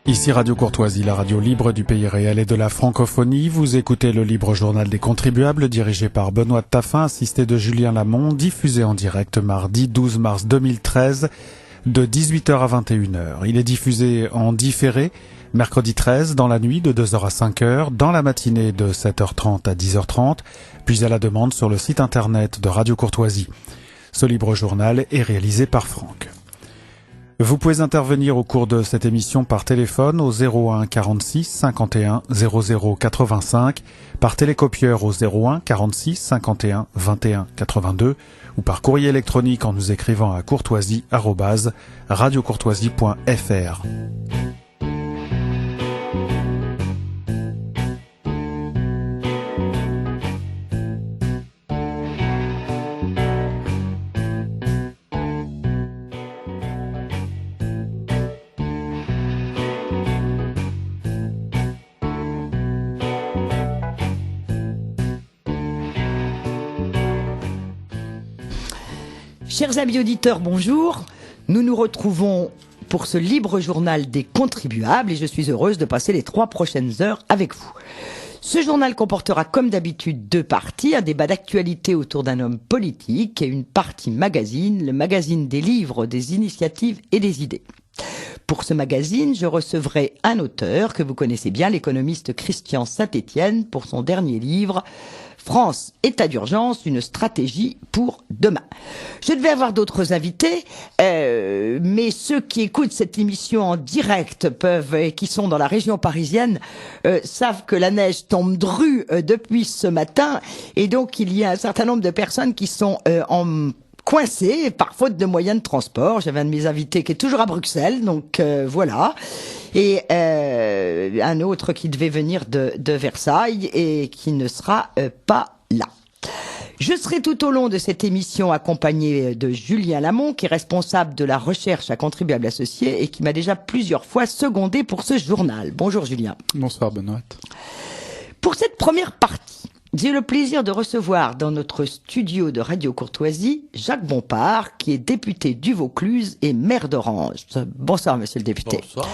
Ici Radio Courtoisie, la radio libre du pays réel et de la francophonie. Vous écoutez le libre journal des contribuables dirigé par Benoît Taffin, assisté de Julien Lamont, diffusé en direct mardi 12 mars 2013 de 18h à 21h. Il est diffusé en différé mercredi 13 dans la nuit de 2h à 5h, dans la matinée de 7h30 à 10h30, puis à la demande sur le site internet de Radio Courtoisie. Ce libre journal est réalisé par Franck. Vous pouvez intervenir au cours de cette émission par téléphone au 01 46 51 00 85, par télécopieur au 01 46 51 21 82 ou par courrier électronique en nous écrivant à courtoisie@radiocourtoisie.fr. Chers amis auditeurs, bonjour. Nous nous retrouvons pour ce libre journal des contribuables et je suis heureuse de passer les 3 prochaines heures avec vous. Ce journal comportera comme d'habitude 2 parties, un débat d'actualité autour d'un homme politique et une partie magazine, le magazine des livres, des initiatives et des idées. Pour ce magazine, je recevrai un auteur que vous connaissez bien, l'économiste Christian Saint-Étienne, pour son dernier livre France, état d'urgence, une stratégie pour demain. Je devais avoir d'autres invités, mais ceux qui écoutent cette émission en direct et qui sont dans la région parisienne savent que la neige tombe drue depuis ce matin et donc il y a un certain nombre de personnes qui sont coincés par faute de moyens de transport. J'avais un de mes invités qui est toujours à Bruxelles, donc voilà. Et un autre qui devait venir de Versailles et qui ne sera pas là. Je serai tout au long de cette émission accompagné de Julien Lamont, qui est responsable de la recherche à contribuables associés et qui m'a déjà plusieurs fois secondé pour ce journal. Bonjour Julien. Bonsoir Benoît. Pour cette première partie, j'ai le plaisir de recevoir dans notre studio de Radio Courtoisie Jacques Bompard, qui est député du Vaucluse et maire d'Orange. Bonsoir, monsieur le député. Bonsoir.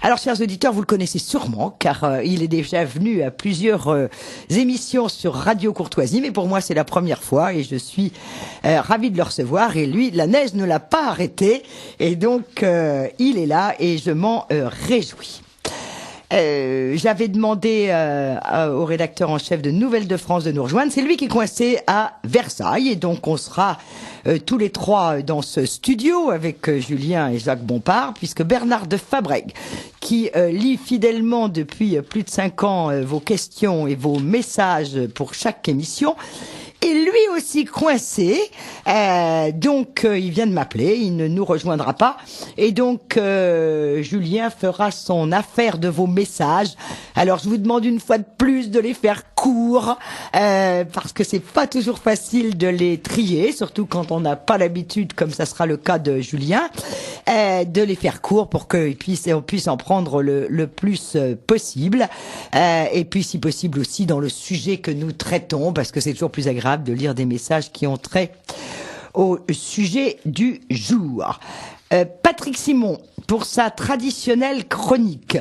Alors, chers auditeurs, vous le connaissez sûrement, car il est déjà venu à plusieurs émissions sur Radio Courtoisie, mais pour moi, c'est la première fois et je suis ravi de le recevoir. Et lui, la neige ne l'a pas arrêté, et donc il est là et je m'en réjouis. J'avais demandé au rédacteur en chef de Nouvelles de France de nous rejoindre. C'est lui qui est coincé à Versailles et donc on sera tous les 3 dans ce studio avec Julien et Jacques Bompard, puisque Bernard de Fabrègue, qui lit fidèlement depuis plus de 5 ans vos questions et vos messages pour chaque émission, et lui aussi coincé, donc il vient de m'appeler, il ne nous rejoindra pas, et donc Julien fera son affaire de vos messages. Alors je vous demande une fois de plus de les faire courts, parce que c'est pas toujours facile de les trier, surtout quand on n'a pas l'habitude, comme ça sera le cas de Julien, de les faire courts pour qu'on puisse en prendre le plus possible, et puis si possible aussi dans le sujet que nous traitons, parce que c'est toujours plus agréable de lire des messages qui ont trait au sujet du jour. Patrick Simon, pour sa traditionnelle chronique,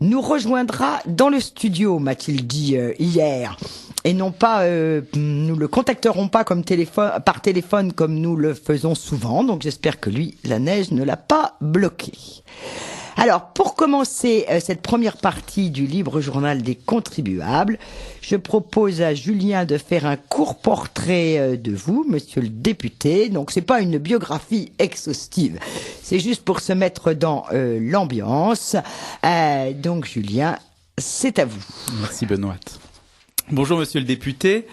nous rejoindra dans le studio, m'a-t-il dit hier. Et non pas, nous le contacterons pas par téléphone comme nous le faisons souvent. Donc j'espère que lui, la neige ne l'a pas bloqué. Alors, pour commencer cette première partie du libre journal des contribuables, je propose à Julien de faire un court portrait de vous, monsieur le député. Donc, c'est pas une biographie exhaustive, c'est juste pour se mettre dans l'ambiance. Donc, Julien, c'est à vous. Merci Benoît. Bonjour monsieur le député.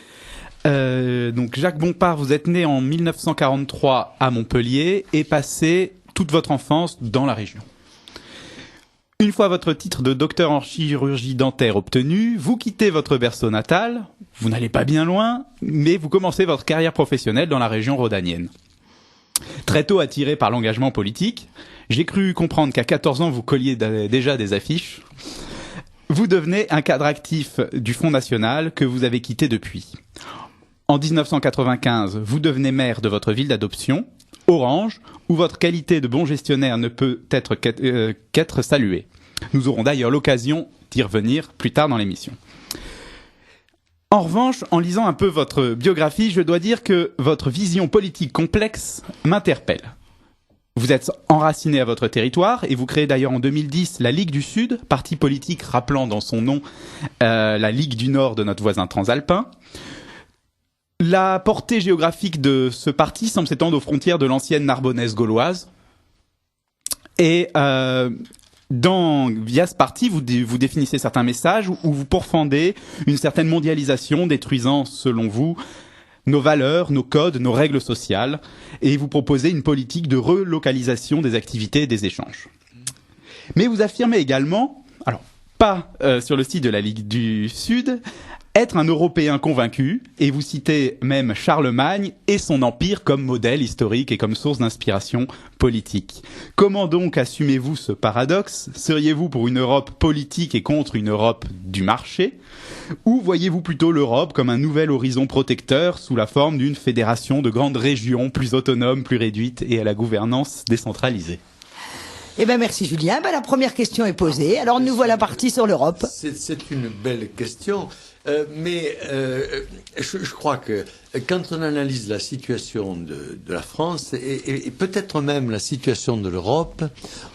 Donc Jacques Bompard, vous êtes né en 1943 à Montpellier et passé toute votre enfance dans la région. Une fois votre titre de docteur en chirurgie dentaire obtenu, vous quittez votre berceau natal, vous n'allez pas bien loin, mais vous commencez votre carrière professionnelle dans la région rhodanienne. Très tôt attiré par l'engagement politique, j'ai cru comprendre qu'à 14 ans vous colliez déjà des affiches. Vous devenez un cadre actif du Front National que vous avez quitté depuis. En 1995, vous devenez maire de votre ville d'adoption, Orange, où votre qualité de bon gestionnaire ne peut être qu'être saluée. Nous aurons d'ailleurs l'occasion d'y revenir plus tard dans l'émission. En revanche, en lisant un peu votre biographie, je dois dire que votre vision politique complexe m'interpelle. Vous êtes enraciné à votre territoire et vous créez d'ailleurs en 2010 la Ligue du Sud, parti politique rappelant dans son nom la Ligue du Nord de notre voisin transalpin. La portée géographique de ce parti semble s'étendre aux frontières de l'ancienne Narbonnaise gauloise. Et via ce parti, vous définissez certains messages où vous pourfendez une certaine mondialisation, détruisant, selon vous, nos valeurs, nos codes, nos règles sociales, et vous proposez une politique de relocalisation des activités et des échanges. Mais vous affirmez également, alors pas sur le site de la Ligue du Sud, être un Européen convaincu, et vous citez même Charlemagne et son empire comme modèle historique et comme source d'inspiration politique. Comment donc assumez-vous ce paradoxe ? Seriez-vous pour une Europe politique et contre une Europe du marché ? Ou voyez-vous plutôt l'Europe comme un nouvel horizon protecteur sous la forme d'une fédération de grandes régions plus autonomes, plus réduites et à la gouvernance décentralisée ? Eh ben merci Julien. La première question est posée. Alors nous voilà partis sur l'Europe. C'est une belle question. Mais je crois que quand on analyse la situation de la France et peut-être même la situation de l'Europe,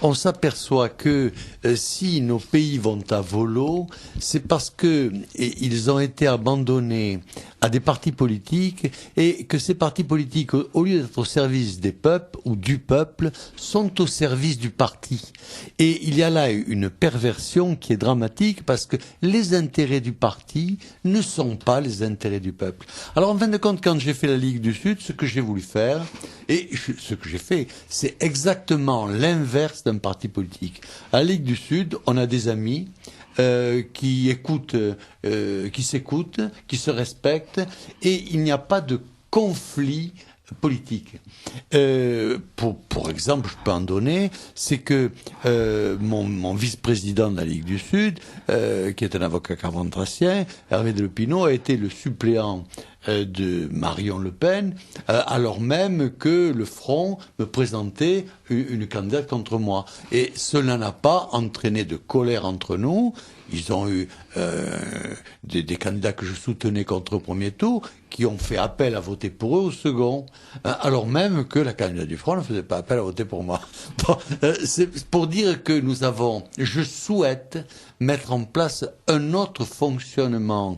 on s'aperçoit que si nos pays vont à volo, c'est parce que ils ont été abandonnés à des partis politiques et que ces partis politiques, au lieu d'être au service des peuples ou du peuple, sont au service du parti. Et il y a là une perversion qui est dramatique parce que les intérêts du parti ne sont pas les intérêts du peuple. Alors en fin de compte, quand j'ai fait la Ligue du Sud, ce que j'ai voulu faire, et ce que j'ai fait, c'est exactement l'inverse d'un parti politique. À la Ligue du Sud, on a des amis qui écoutent, qui s'écoutent, qui se respectent, et il n'y a pas de conflit politique. Pour exemple, je peux en donner, c'est que mon vice-président de la Ligue du Sud, qui est un avocat carpentrassien, Hervé Delepinot, a été le suppléant de Marion Le Pen, alors même que le Front me présentait une candidate contre moi. Et cela n'a pas entraîné de colère entre nous. Ils ont eu des candidats que je soutenais contre au premier tour qui ont fait appel à voter pour eux au second, alors même que la candidate du Front ne faisait pas appel à voter pour moi. Bon, c'est pour dire que je souhaite mettre en place un autre fonctionnement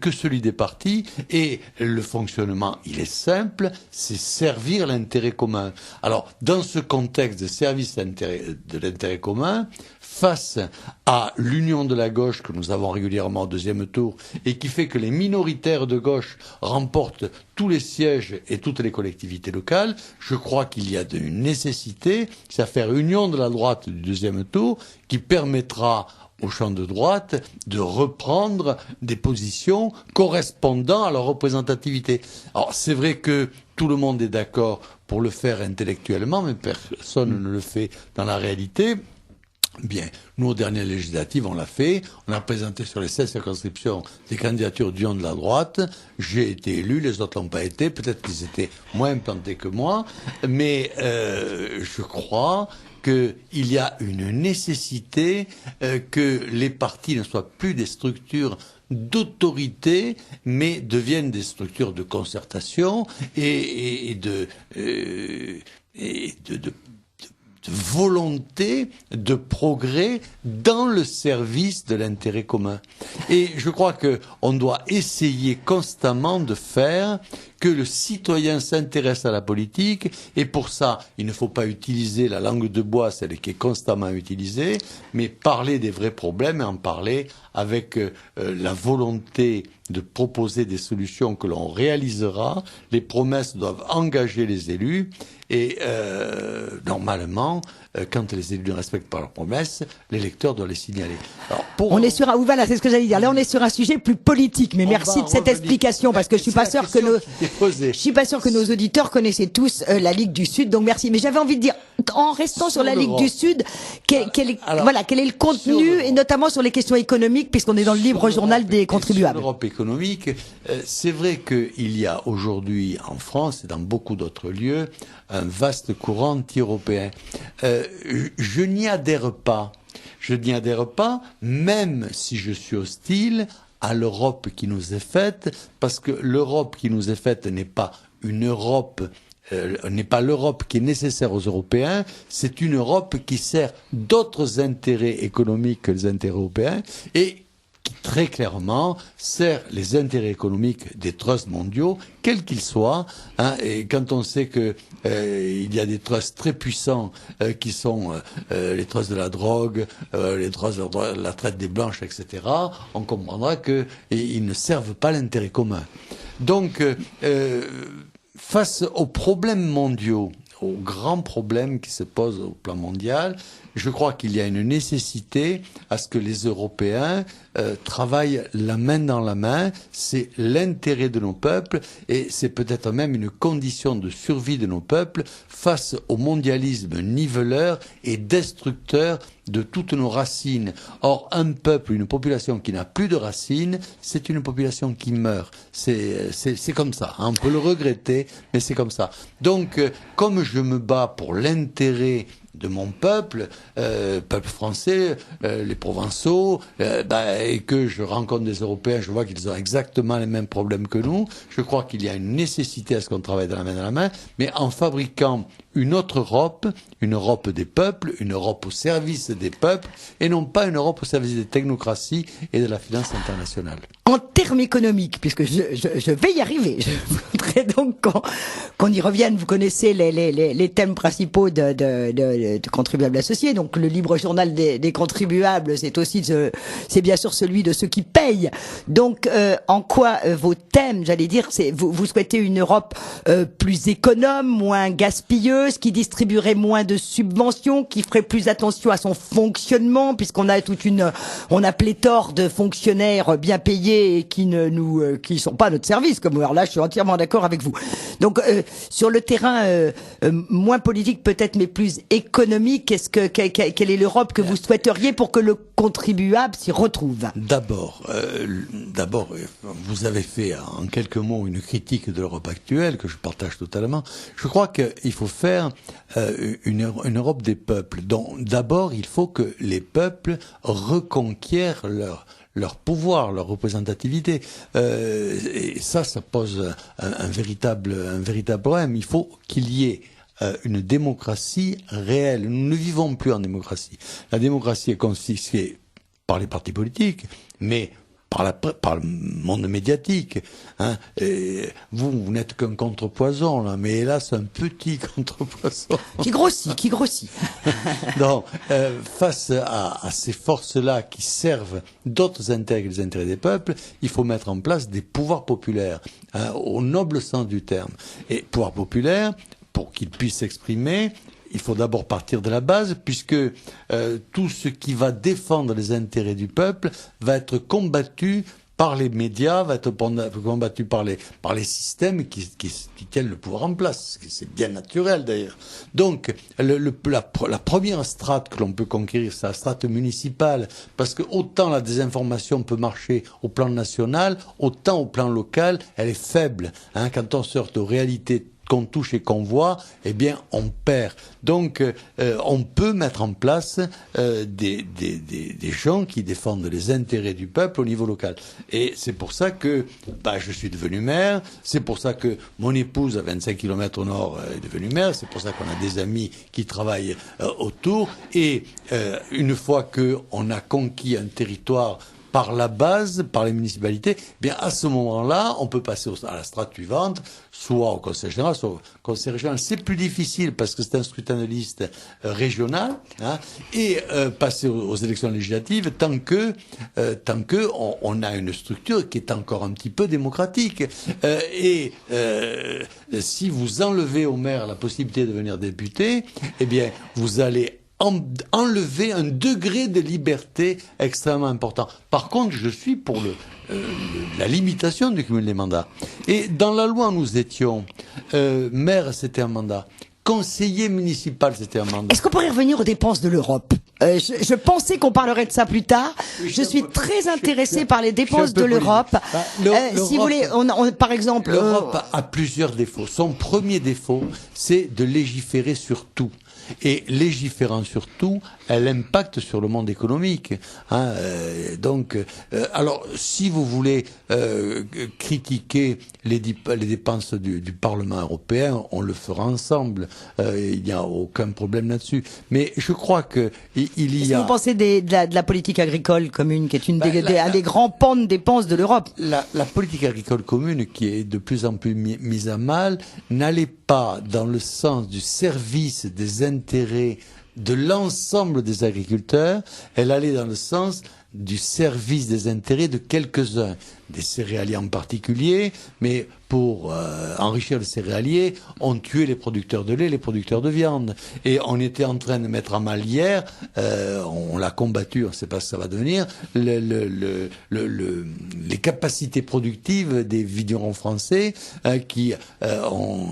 que celui des partis, et le fonctionnement, il est simple, c'est servir l'intérêt commun. Alors, dans ce contexte de service de l'intérêt commun, face à l'union de la gauche que nous avons régulièrement au deuxième tour et qui fait que les minoritaires de gauche remportent tous les sièges et toutes les collectivités locales, je crois qu'il y a une nécessité, c'est à faire union de la droite du deuxième tour qui permettra au champ de droite de reprendre des positions correspondant à leur représentativité. Alors c'est vrai que tout le monde est d'accord pour le faire intellectuellement, mais personne ne le fait dans la réalité. Bien, nous, aux dernières législatives, on l'a fait. On a présenté sur les 16 circonscriptions des candidatures d'union de la droite. J'ai été élu, les autres l'ont pas été. Peut-être qu'ils étaient moins implantés que moi. Mais je crois qu'il y a une nécessité que les partis ne soient plus des structures d'autorité, mais deviennent des structures de concertation et de volonté de progrès dans le service de l'intérêt commun. Et je crois qu'on doit essayer constamment de faire que le citoyen s'intéresse à la politique, et pour ça, il ne faut pas utiliser la langue de bois, celle qui est constamment utilisée, mais parler des vrais problèmes et en parler avec la volonté de proposer des solutions que l'on réalisera. Les promesses doivent engager les élus, et normalement, quand les élus ne respectent pas leurs promesses, l'électeur doit les signaler. Alors, on est sur un, voilà, c'est ce que j'allais dire. Là, on est sur un sujet plus politique, mais merci de cette explication, parce que je suis pas sûr que nos auditeurs connaissaient tous la Ligue du Sud, donc merci. Mais j'avais envie de dire, en restant sur la Ligue du Sud, quel est le contenu, et notamment sur les questions économiques, puisqu'on est dans le libre journal des contribuables. Sur l'Europe économique, c'est vrai qu'il y a aujourd'hui en France et dans beaucoup d'autres lieux un vaste courant anti-européen. Je n'y adhère pas. Je n'y adhère pas, même si je suis hostile à l'Europe qui nous est faite, parce que l'Europe qui nous est faite n'est pas une Europe n'est pas l'Europe qui est nécessaire aux Européens, c'est une Europe qui sert d'autres intérêts économiques que les intérêts européens et qui très clairement sert les intérêts économiques des trusts mondiaux, quels qu'ils soient. Et quand on sait que il y a des trusts très puissants qui sont les trusts de la drogue, les trusts de la traite des blanches, etc., on comprendra qu'ils ne servent pas l'intérêt commun. Donc, face aux problèmes mondiaux, aux grands problèmes qui se posent au plan mondial, je crois qu'il y a une nécessité à ce que les Européens travaillent la main dans la main. C'est l'intérêt de nos peuples et c'est peut-être même une condition de survie de nos peuples face au mondialisme niveleur et destructeur de toutes nos racines. Or, un peuple, une population qui n'a plus de racines, c'est une population qui meurt. C'est comme ça. On peut le regretter, mais c'est comme ça. Donc, comme je me bats pour l'intérêt de mon peuple, peuple français, les Provençaux, et que je rencontre des Européens, je vois qu'ils ont exactement les mêmes problèmes que nous. Je crois qu'il y a une nécessité à ce qu'on travaille de la main dans la main, mais en fabriquant une autre Europe, une Europe des peuples, une Europe au service des peuples, et non pas une Europe au service des technocraties et de la finance internationale. En termes économiques, puisque je vais y arriver, je voudrais donc qu'on y revienne. Vous connaissez les thèmes principaux de contribuables associés. Donc le libre journal des contribuables, c'est aussi c'est bien sûr celui de ceux qui payent. Donc en quoi vos thèmes, j'allais dire, c'est vous souhaitez une Europe plus économe, moins gaspilleuse, qui distribuerait moins de subventions, qui ferait plus attention à son fonctionnement, puisqu'on a on a pléthore de fonctionnaires bien payés et qui sont pas à notre service. Comme alors là, je suis entièrement d'accord avec vous. Donc sur le terrain moins politique peut-être, mais plus économique, quelle est l'Europe que vous souhaiteriez pour que le contribuable s'y retrouve? D'abord, vous avez fait en quelques mots une critique de l'Europe actuelle que je partage totalement. Je crois qu'il faut faire une Europe des peuples. Donc, d'abord, il faut que les peuples reconquièrent leur pouvoir, leur représentativité. Et ça pose un véritable problème. Il faut qu'il y ait une démocratie réelle. Nous ne vivons plus en démocratie. La démocratie est confisquée par les partis politiques, mais par le monde médiatique. Et vous n'êtes qu'un contrepoison, là, mais hélas, un petit contrepoison. Qui grossit. Donc, face à ces forces-là qui servent d'autres intérêts que les intérêts des peuples, il faut mettre en place des pouvoirs populaires, au noble sens du terme. Et pouvoir populaire, pour qu'ils puissent s'exprimer, il faut d'abord partir de la base, puisque tout ce qui va défendre les intérêts du peuple va être combattu par les médias, va être combattu par les systèmes qui tiennent le pouvoir en place. C'est bien naturel d'ailleurs. Donc la première strate que l'on peut conquérir, c'est la strate municipale, parce que autant la désinformation peut marcher au plan national, autant au plan local, elle est faible. Quand on se heurte aux réalités qu'on touche et qu'on voit, eh bien, on perd. Donc, on peut mettre en place des gens qui défendent les intérêts du peuple au niveau local. Et c'est pour ça que je suis devenu maire, c'est pour ça que mon épouse, à 25 km au nord, est devenue maire, c'est pour ça qu'on a des amis qui travaillent autour. Et une fois qu'on a conquis un territoire par la base, par les municipalités, bien à ce moment-là, on peut passer à la strate suivante, soit au conseil général, soit au conseil régional. C'est plus difficile parce que c'est un scrutin de liste régional, et passer aux élections législatives tant que on a une structure qui est encore un petit peu démocratique. Si vous enlevez au maire la possibilité de devenir député, eh bien vous allez enlever un degré de liberté extrêmement important. Par contre, je suis pour la limitation du cumul des mandats. Et dans la loi, nous étions maire, c'était un mandat. Conseiller municipal, c'était un mandat. Est-ce qu'on pourrait revenir aux dépenses de l'Europe? Je pensais qu'on parlerait de ça plus tard. Je suis très intéressé par les dépenses de l'Europe. Si vous voulez, par exemple... L'Europe a plusieurs défauts. Son premier défaut, c'est de légiférer sur tout. et légiférant sur tout, elle impacte sur le monde économique. Alors, si vous voulez critiquer les dépenses du Parlement européen, on le fera ensemble. Il n'y a aucun problème là-dessus. Mais je crois que il y a... Qu'est-ce que vous pensez de la politique agricole commune, qui est un des grands pans de dépenses de l'Europe? La politique agricole commune, qui est de plus en plus mise à mal, n'allait pas dans le sens du service des intérêts de l'ensemble des agriculteurs, elle allait dans le sens du service des intérêts de quelques-uns, des céréaliers en particulier, mais pour enrichir les céréaliers, on tuait les producteurs de lait, les producteurs de viande. Et on était en train de mettre à mal hier, on l'a combattu, on ne sait pas ce que ça va devenir, les capacités productives des vignerons français qui ont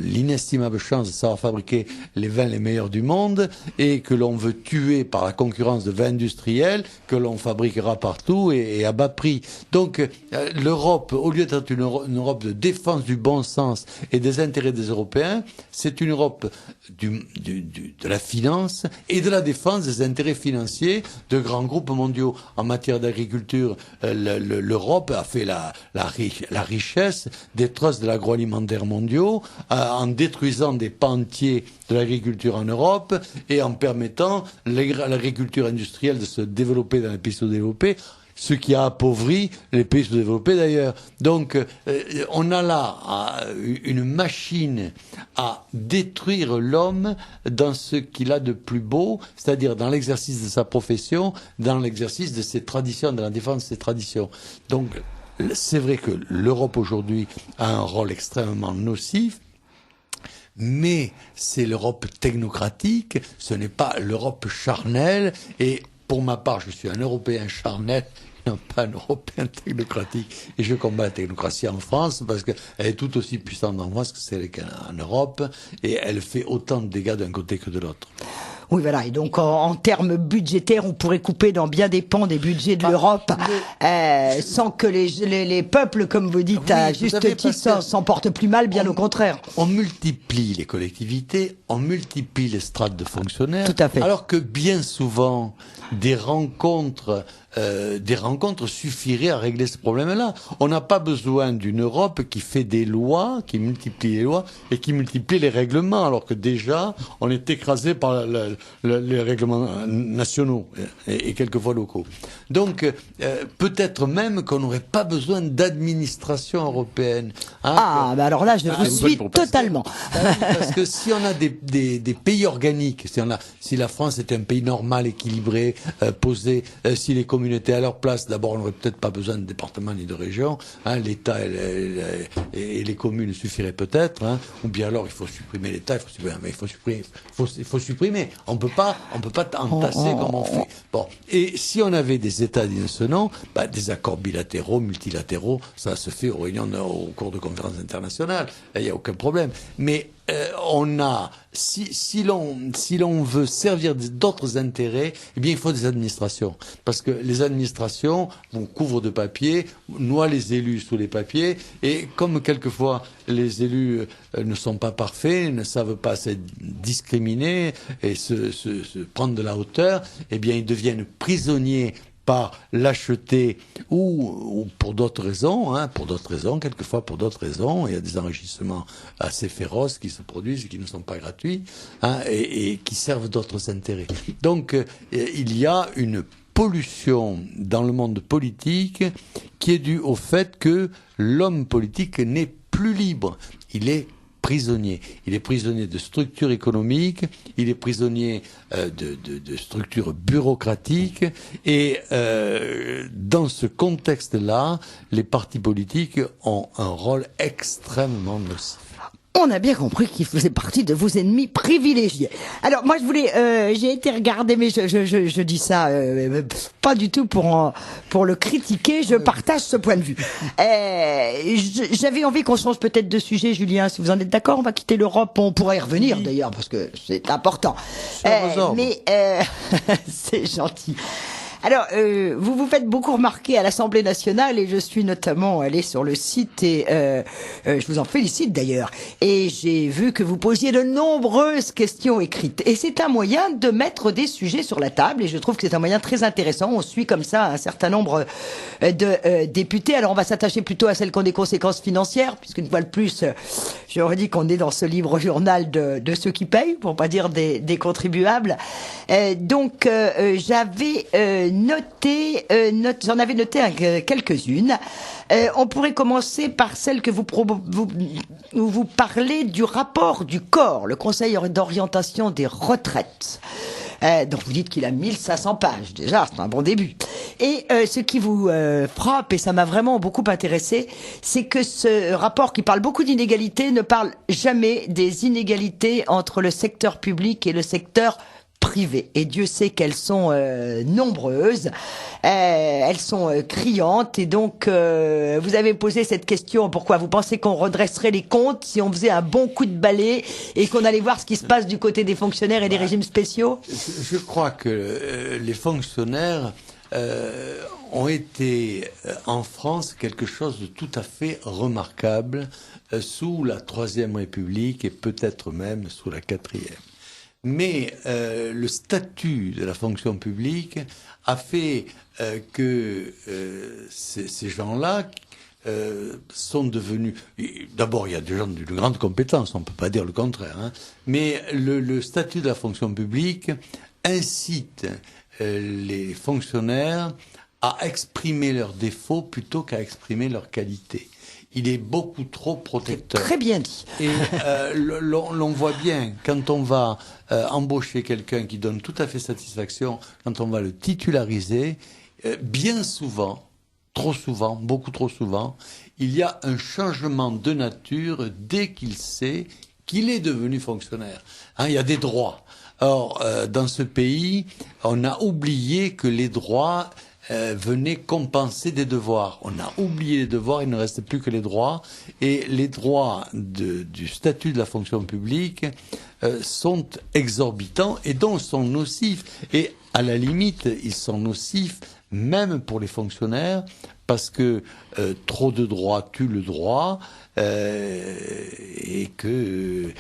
l'inestimable chance de savoir fabriquer les vins les meilleurs du monde et que l'on veut tuer par la concurrence de vins industriels que l'on fabriquera partout et à bas prix. Donc l'Europe, au lieu d'être une Europe de défense du bon sens et des intérêts des Européens, c'est une Europe de la finance et de la défense des intérêts financiers de grands groupes mondiaux. En matière d'agriculture, l'Europe a fait la richesse des trusts de l'agroalimentaire mondiaux en détruisant des pans entiers de l'agriculture en Europe et en permettant l'agriculture industrielle de se développer dans les pays sous-développés, ce qui a appauvri les pays sous-développés d'ailleurs. Donc on a là une machine à détruire l'homme dans ce qu'il a de plus beau, c'est-à-dire dans l'exercice de sa profession, dans l'exercice de ses traditions, dans la défense de ses traditions. Donc c'est vrai que l'Europe aujourd'hui a un rôle extrêmement nocif, mais c'est l'Europe technocratique, ce n'est pas l'Europe charnelle, et pour ma part, je suis un Européen charnel, non pas un Européen technocratique. Et je combats la technocratie en France parce qu'elle est tout aussi puissante en France que celle qu'en Europe, et elle fait autant de dégâts d'un côté que de l'autre. Oui, voilà. Et donc, en termes budgétaires, on pourrait couper dans bien des pans des budgets de l'Europe, sans que les peuples, comme vous dites, à juste titre, s'en portent plus mal, bien au contraire. On multiplie les collectivités, on multiplie les strates de fonctionnaires. Tout à fait. Alors que bien souvent, des rencontres suffiraient à régler ce problème-là. On n'a pas besoin d'une Europe qui fait des lois, qui multiplie les lois et qui multiplie les règlements, alors que déjà, on est écrasé par les règlements nationaux et quelquefois locaux. Donc, peut-être même qu'on n'aurait pas besoin d'administration européenne. Bah alors là, je vous suis totalement. Parce que si on a des pays organiques, si la France était un pays normal, équilibré, posé, si les communes étaient à leur place, d'abord on n'aurait peut-être pas besoin de département ni de région, l'État et les communes suffiraient peut-être, ou bien alors il faut supprimer l'État, il faut supprimer. On peut pas entasser comme on fait. Bon, et si on avait des États dignes de ce nom, des accords bilatéraux, multilatéraux, ça se fait aux réunions, au cours de conférences internationales, il n'y a aucun problème. Mais si l'on veut servir d'autres intérêts, eh bien il faut des administrations, parce que les administrations couvrent de papier, noient les élus sous les papiers, et comme quelquefois les élus ne sont pas parfaits, ne savent pas se discriminer et se prendre de la hauteur, eh bien ils deviennent prisonniers par lâcheté ou pour d'autres raisons, quelquefois pour d'autres raisons, il y a des enrichissements assez féroces qui se produisent et qui ne sont pas gratuits, et qui servent d'autres intérêts. Donc il y a une pollution dans le monde politique qui est due au fait que l'homme politique n'est plus libre. Il est prisonnier. Il est prisonnier de structures économiques, il est prisonnier de structures bureaucratiques, et dans ce contexte-là, les partis politiques ont un rôle extrêmement nocif. On a bien compris qu'il faisait partie de vos ennemis privilégiés. Alors moi je voulais, j'ai été regarder, mais je dis ça pas du tout pour le critiquer. Je partage ce point de vue. J'avais envie qu'on change peut-être de sujet, Julien. Si vous en êtes d'accord, on va quitter l'Europe. On pourrait y revenir d'ailleurs parce que c'est important. Mais c'est gentil. Alors, vous vous faites beaucoup remarquer à l'Assemblée nationale et je suis notamment allée sur le site et je vous en félicite d'ailleurs. Et j'ai vu que vous posiez de nombreuses questions écrites. Et c'est un moyen de mettre des sujets sur la table et je trouve que c'est un moyen très intéressant. On suit comme ça un certain nombre de députés. Alors, on va s'attacher plutôt à celles qui ont des conséquences financières, puisqu'une fois de plus, j'aurais dit qu'on est dans ce livre journal de ceux qui payent, pour pas dire des contribuables. Donc, j'avais j'en avais noté quelques-unes. On pourrait commencer par celle que vous parlez du rapport du COR, le Conseil d'orientation des retraites. Donc vous dites qu'il a 1500 pages, déjà, c'est un bon début. Et ce qui vous frappe, et ça m'a vraiment beaucoup intéressé, c'est que ce rapport qui parle beaucoup d'inégalités ne parle jamais des inégalités entre le secteur public et le secteur privé. Et Dieu sait qu'elles sont nombreuses, elles sont criantes. Et donc, vous avez posé cette question, pourquoi vous pensez qu'on redresserait les comptes si on faisait un bon coup de balai et qu'on allait voir ce qui se passe du côté des fonctionnaires et des régimes spéciaux? Je crois que les fonctionnaires ont été en France quelque chose de tout à fait remarquable sous la Troisième République et peut-être même sous la Quatrième. Mais le statut de la fonction publique a fait que ces gens-là sont devenus... D'abord, il y a des gens de grande compétence, on ne peut pas dire le contraire, hein, mais le statut de la fonction publique incite les fonctionnaires à exprimer leurs défauts plutôt qu'à exprimer leurs qualités. Il est beaucoup trop protecteur. Très bien dit. Et l'on voit bien, quand on va embaucher quelqu'un qui donne tout à fait satisfaction, quand on va le titulariser, bien souvent, trop souvent, beaucoup trop souvent, il y a un changement de nature dès qu'il sait qu'il est devenu fonctionnaire. Hein, il y a des droits. Or, dans ce pays, on a oublié que les droits venaient compenser des devoirs. On a oublié les devoirs, il ne reste plus que les droits. Et les droits du statut de la fonction publique sont exorbitants et donc sont nocifs. Et à la limite, ils sont nocifs même pour les fonctionnaires parce que trop de droits tue le droit. Et que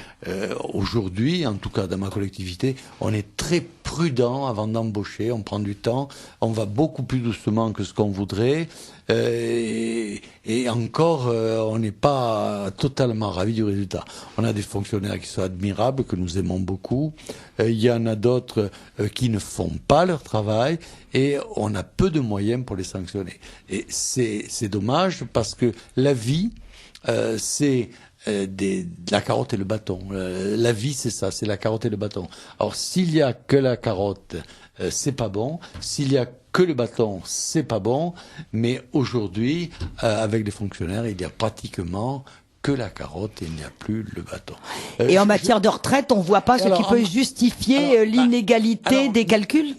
aujourd'hui, en tout cas dans ma collectivité, on est très prudent avant d'embaucher, on prend du temps, on va beaucoup plus doucement que ce qu'on voudrait, et encore, on n'est pas totalement ravi du résultat. On a des fonctionnaires qui sont admirables, que nous aimons beaucoup, il y en a d'autres qui ne font pas leur travail, et on a peu de moyens pour les sanctionner. Et c'est dommage parce que la vie, c'est la carotte et le bâton. La vie, c'est ça, c'est la carotte et le bâton. Alors, s'il y a que la carotte, c'est pas bon. S'il y a que le bâton, c'est pas bon. Mais aujourd'hui, avec les fonctionnaires, il y a pratiquement que la carotte et il n'y a plus le bâton. Et en matière de retraite, on voit pas ce qui peut justifier l'inégalité des calculs?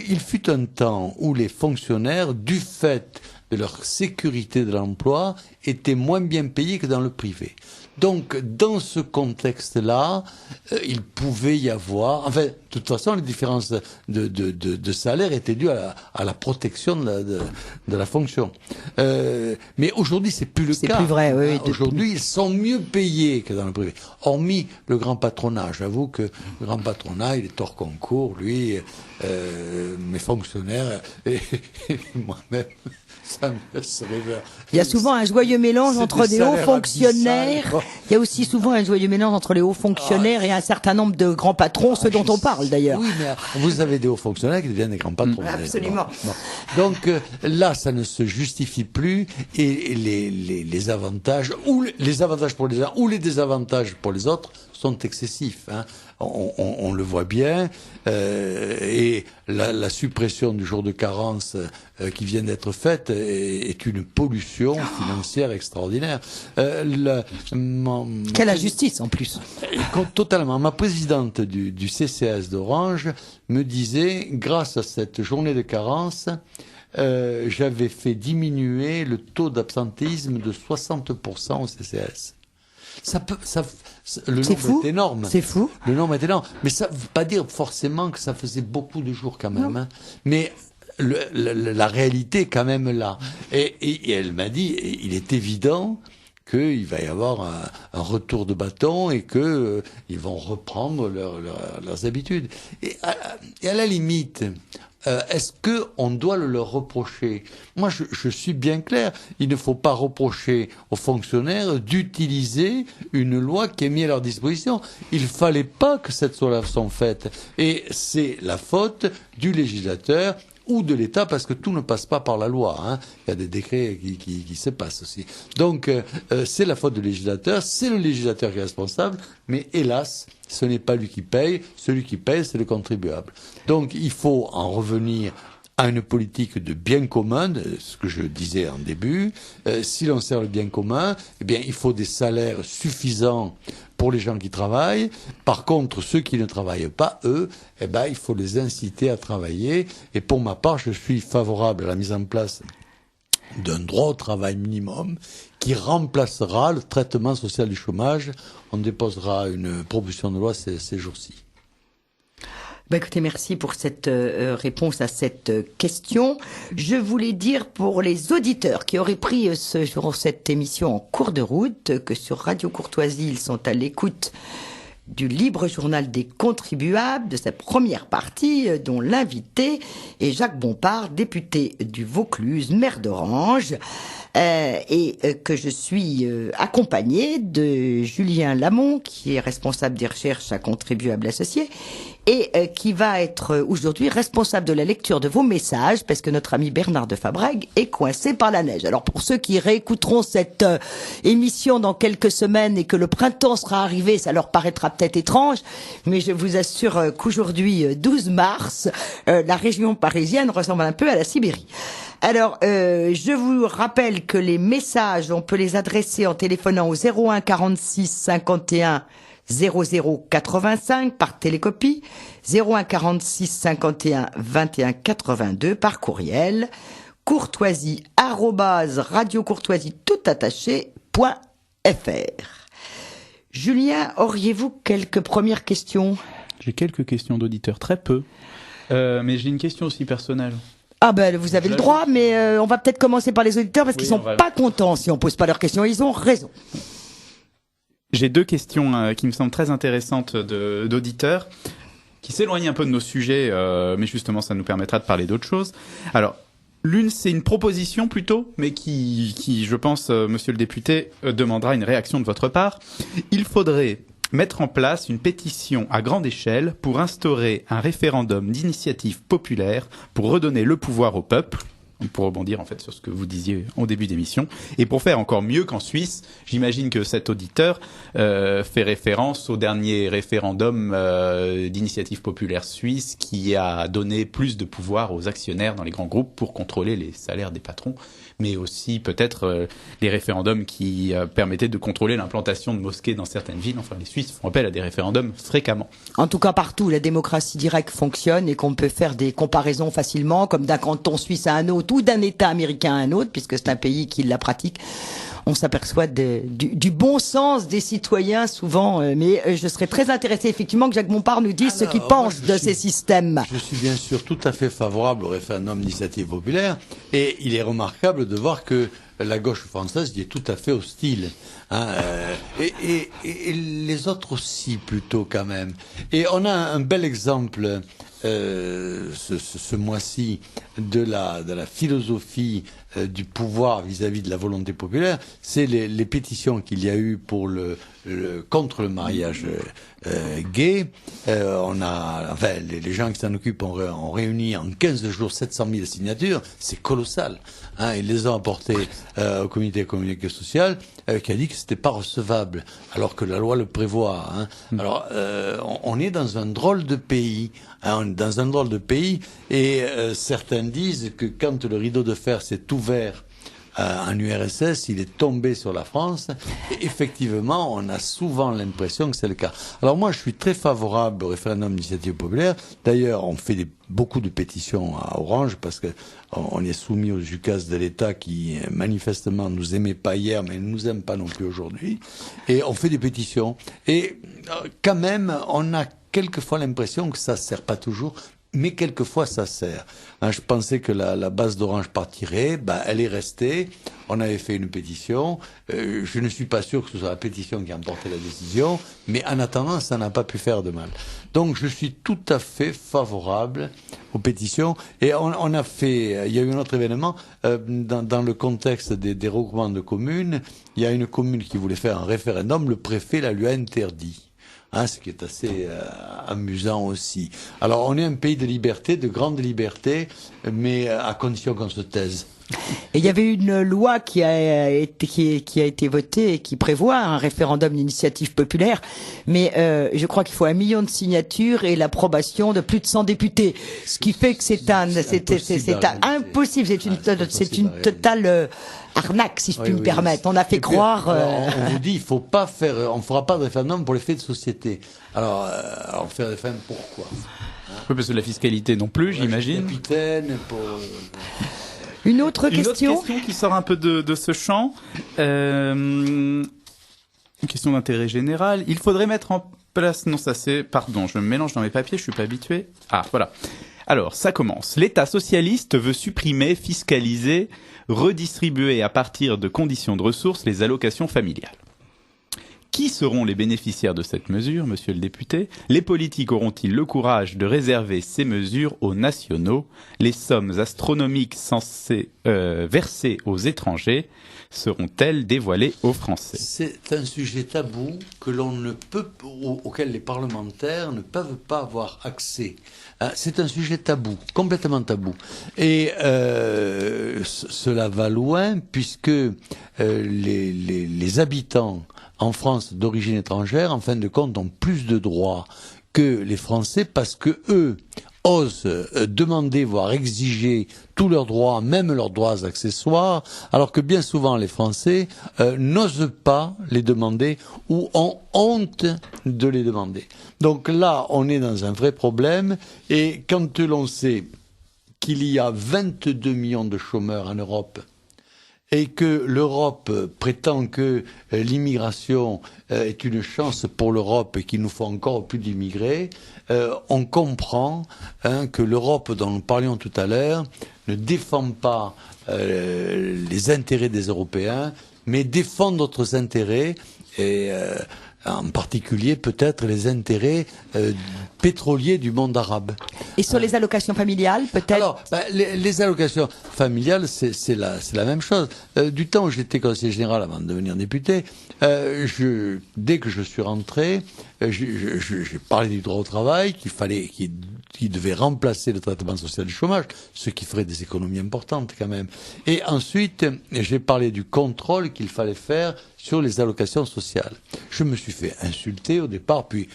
Il fut un temps où les fonctionnaires, du fait de leur sécurité de l'emploi, étaient moins bien payés que dans le privé. Donc, dans ce contexte-là, il pouvait y avoir... Enfin, de toute façon, les différences de salaire étaient dues à la protection de la fonction. Mais aujourd'hui, c'est plus le cas. C'est plus vrai, oui. Aujourd'hui, ils sont mieux payés que dans le privé. Hormis le grand patronat. J'avoue que le grand patronat, il est hors concours. Lui, mes fonctionnaires et moi-même... Il y a souvent un joyeux mélange entre des hauts fonctionnaires. Il y a aussi souvent un joyeux mélange entre les hauts fonctionnaires et un certain nombre de grands patrons, ceux dont on parle d'ailleurs. Oui, mais vous avez des hauts fonctionnaires qui deviennent des grands patrons. Absolument. Bon. Donc là, ça ne se justifie plus et les avantages ou les avantages pour les uns ou les désavantages pour les autres sont excessifs. Hein. On le voit bien, et la suppression du jour de carence qui vient d'être faite est une pollution financière extraordinaire. Quelle injustice en plus. Totalement. Ma présidente du CCAS d'Orange me disait, grâce à cette journée de carence, j'avais fait diminuer le taux d'absentéisme de 60% au CCAS. Le nombre est énorme. C'est fou. Le nombre est énorme. Mais ça ne veut pas dire forcément que ça faisait beaucoup de jours quand même. Hein. Mais la réalité est quand même là. Et elle m'a dit, il est évident qu'il va y avoir un retour de bâton et que ils vont reprendre leurs habitudes. Et à la limite, est-ce qu'on doit le leur reprocher? Moi, je suis bien clair. Il ne faut pas reprocher aux fonctionnaires d'utiliser une loi qui est mise à leur disposition. Il ne fallait pas que cette loi soit faite. Et c'est la faute du législateur ou de l'État, parce que tout ne passe pas par la loi. Hein. Il y a des décrets qui se passent aussi. Donc, c'est la faute du législateur, c'est le législateur qui est responsable, mais hélas, ce n'est pas lui qui paye. Celui qui paye, c'est le contribuable. Donc, il faut en revenir à une politique de bien commun, ce que je disais en début. Si l'on sert le bien commun, eh bien, il faut des salaires suffisants pour les gens qui travaillent. Par contre, ceux qui ne travaillent pas, eux, eh ben, il faut les inciter à travailler. Et pour ma part, je suis favorable à la mise en place d'un droit au travail minimum qui remplacera le traitement social du chômage. On déposera une proposition de loi ces jours-ci. Écoutez, merci pour cette réponse à cette question. Je voulais dire pour les auditeurs qui auraient pris cette émission en cours de route que sur Radio Courtoisie, ils sont à l'écoute du libre journal des contribuables, de sa première partie, dont l'invité est Jacques Bompard, député du Vaucluse, maire d'Orange, et que je suis accompagné de Julien Lamont, qui est responsable des recherches à Contribuables Associés, et qui va être aujourd'hui responsable de la lecture de vos messages, parce que notre ami Bernard de Fabrègue est coincé par la neige. Alors pour ceux qui réécouteront cette émission dans quelques semaines et que le printemps sera arrivé, ça leur paraîtra peut-être étrange, mais je vous assure qu'aujourd'hui, 12 mars, la région parisienne ressemble un peu à la Sibérie. Alors, je vous rappelle que les messages, on peut les adresser en téléphonant au 01 46 51 00 85 par télécopie, 01 46 51 21 82 par courriel, courtoisie@radiocourtoisie tout attaché.fr. Julien, auriez-vous quelques premières questions? J'ai quelques questions d'auditeurs, très peu, mais j'ai une question aussi personnelle. Ah ben vous avez le droit, mais on va peut-être commencer par les auditeurs parce qu'ils sont pas contents si on pose pas leurs questions. Ils ont raison. J'ai deux questions qui me semblent très intéressantes d'auditeurs, qui s'éloignent un peu de nos sujets, mais justement ça nous permettra de parler d'autres choses. Alors, l'une c'est une proposition plutôt, mais qui je pense, monsieur le député, demandera une réaction de votre part. Il faudrait mettre en place une pétition à grande échelle pour instaurer un référendum d'initiative populaire pour redonner le pouvoir au peuple, pour rebondir en fait sur ce que vous disiez au début d'émission, et pour faire encore mieux qu'en Suisse. J'imagine que cet auditeur fait référence au dernier référendum d'initiative populaire suisse qui a donné plus de pouvoir aux actionnaires dans les grands groupes pour contrôler les salaires des patrons, mais aussi peut-être les référendums qui permettaient de contrôler l'implantation de mosquées dans certaines villes. Enfin, les Suisses font appel à des référendums fréquemment. En tout cas, partout, la démocratie directe fonctionne et qu'on peut faire des comparaisons facilement, comme d'un canton suisse à un autre ou d'un État américain à un autre, puisque c'est un pays qui la pratique. On s'aperçoit du bon sens des citoyens souvent, mais je serais très intéressé effectivement que Jacques Bompard nous dise ce qu'il pense de ces systèmes. Je suis bien sûr tout à fait favorable au référendum d'initiative populaire, et il est remarquable de voir que la gauche française y est tout à fait hostile, hein, et les autres aussi plutôt quand même. Et on a un bel exemple ce mois-ci de la philosophie du pouvoir vis-à-vis de la volonté populaire. C'est les pétitions qu'il y a eu pour contre le mariage gay. Les gens qui s'en occupent ont réuni en 15 jours 700 000 signatures. C'est colossal. Hein, ils les ont apportées au comité économique et social qui a dit que c'était pas recevable, alors que la loi le prévoit. Hein. Alors, on est dans un drôle de pays. Et certains disent que quand le rideau de fer s'est ouvert en URSS, il est tombé sur la France. Et effectivement, on a souvent l'impression que c'est le cas. Alors moi, je suis très favorable au référendum d'initiative populaire. D'ailleurs, on fait beaucoup de pétitions à Orange parce que on est soumis aux ukase de l'État qui manifestement nous aimait pas hier, mais ne nous aime pas non plus aujourd'hui. Et on fait des pétitions. Et quand même, on a quelquefois l'impression que ça sert pas toujours. Mais quelquefois ça sert. Je pensais que la base d'Orange partirait, elle est restée. On avait fait une pétition. Je ne suis pas sûr que ce soit la pétition qui a emporté la décision, mais en attendant, ça n'a pas pu faire de mal. Donc je suis tout à fait favorable aux pétitions. Et on a fait, il y a eu un autre événement dans le contexte des regroupements de communes. Il y a une commune qui voulait faire un référendum. Le préfet la lui a interdit. Ce qui est assez amusant aussi. Alors, on est un pays de liberté, de grande liberté, mais à condition qu'on se taise. Et il y avait une loi qui a été votée et qui prévoit un référendum d'initiative populaire, mais je crois qu'il faut 1 million de signatures et l'approbation de plus de 100 députés, ce qui fait que c'est impossible, c'est une totale arnaque, si je puis me permettre. On a fait croire. On vous dit, il faut pas faire, on fera pas de référendum pour les faits de société. Alors faire des référendum pourquoi? Oui, parce que la fiscalité non plus, j'imagine. Capitaine pour. Une autre question qui sort un peu de ce champ. Une question d'intérêt général. Il faudrait mettre en place... Non, ça c'est... Pardon, je me mélange dans mes papiers, je suis pas habitué. Ah, voilà. Alors, ça commence. L'État socialiste veut supprimer, fiscaliser, redistribuer à partir de conditions de ressources les allocations familiales. Qui seront les bénéficiaires de cette mesure, monsieur le député? Les politiques auront-ils le courage de réserver ces mesures aux nationaux? Les sommes astronomiques censées versées aux étrangers seront-elles dévoilées aux Français? C'est un sujet tabou que l'on ne peut, auquel les parlementaires ne peuvent pas avoir accès. C'est un sujet tabou, complètement tabou. Et cela va loin puisque les habitants en France d'origine étrangère, en fin de compte, ont plus de droits que les Français parce que eux osent demander, voire exiger tous leurs droits, même leurs droits accessoires, alors que bien souvent les Français n'osent pas les demander ou ont honte de les demander. Donc là, on est dans un vrai problème et quand l'on sait qu'il y a 22 millions de chômeurs en Europe, et que l'Europe prétend que l'immigration est une chance pour l'Europe et qu'il nous faut encore plus d'immigrés, on comprend que l'Europe dont nous parlions tout à l'heure ne défend pas les intérêts des Européens, mais défend d'autres intérêts et en particulier peut-être les intérêts pétroliers du monde arabe. Et sur les allocations familiales, peut-être? Alors, les allocations familiales, c'est la même chose. Du temps où j'étais conseiller général avant de devenir député, dès que je suis rentré, j'ai parlé du droit au travail, qui devait remplacer le traitement social du chômage, ce qui ferait des économies importantes quand même. Et ensuite, j'ai parlé du contrôle qu'il fallait faire sur les allocations sociales. Je me suis fait insulter au départ, puis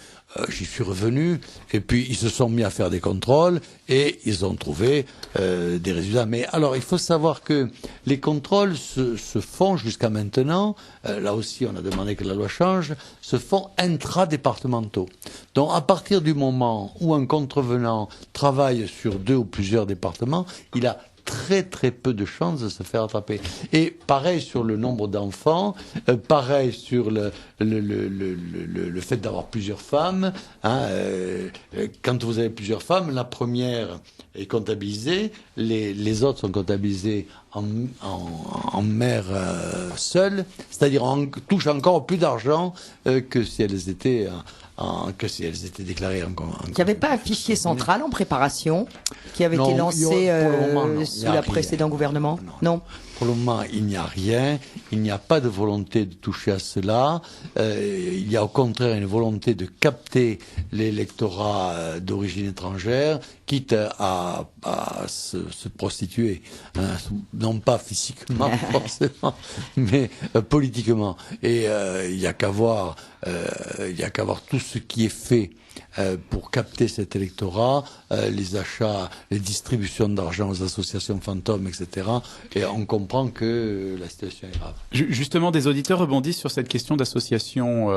j'y suis revenu, et puis ils se sont mis à faire des contrôles, et ils ont trouvé des résultats. Mais alors, il faut savoir que les contrôles se font jusqu'à maintenant, là aussi on a demandé que la loi change, se font intra-départementaux. Donc à partir du moment où un contrevenant travaille sur 2 ou plusieurs départements, il a très très peu de chances de se faire attraper. Et pareil sur le nombre d'enfants, pareil sur le fait d'avoir plusieurs femmes. Quand vous avez plusieurs femmes, la première est comptabilisée, les autres sont comptabilisées en mère seule, c'est-à-dire on touche encore plus d'argent que si elles étaient déclarées en Il n'y avait pas un fichier central en préparation qui avait été lancé sous la précédent gouvernement? Non. Pour le moment, il n'y a rien. Il n'y a pas de volonté de toucher à cela. Il y a au contraire une volonté de capter l'électorat d'origine étrangère, quitte à se prostituer. Non pas physiquement, forcément, mais politiquement. Et il n'y a qu'à voir tout ce qui est fait pour capter cet électorat, les achats, les distributions d'argent aux associations fantômes, etc. Et on comprend que la situation est grave. Justement, des auditeurs rebondissent sur cette question d'associations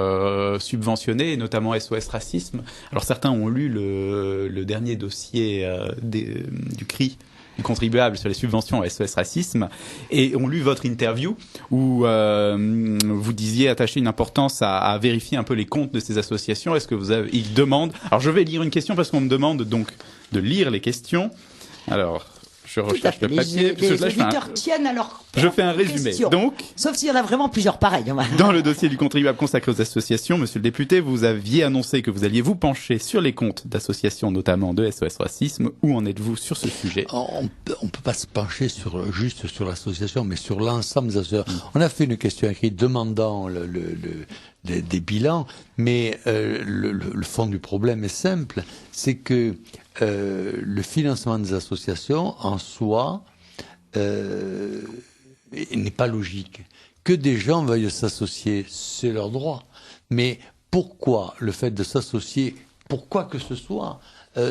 subventionnées, et notamment SOS Racisme. Alors certains ont lu le dernier dossier du CRI, du contribuable sur les subventions à SOS Racisme, et ont lu votre interview où vous disiez attacher une importance à vérifier un peu les comptes de ces associations. Est-ce que ils demandent... Alors je vais lire une question parce qu'on me demande donc de lire les questions. Alors... Je recherche le papier. Les auditeurs tiennent alors. Je fais un résumé. Donc, sauf s'il y en a vraiment plusieurs pareils. Dans le dossier du contribuable consacré aux associations, monsieur le député, vous aviez annoncé que vous alliez vous pencher sur les comptes d'associations, notamment de SOS Racisme. Où en êtes-vous sur ce sujet? On peut pas se pencher juste sur l'association, mais sur l'ensemble des associations. On a fait une question écrite demandant des bilans, mais le fond du problème est simple, c'est que le financement des associations en soi n'est pas logique. Que des gens veuillent s'associer, c'est leur droit. Mais pourquoi le fait de s'associer, pour quoi que ce soit,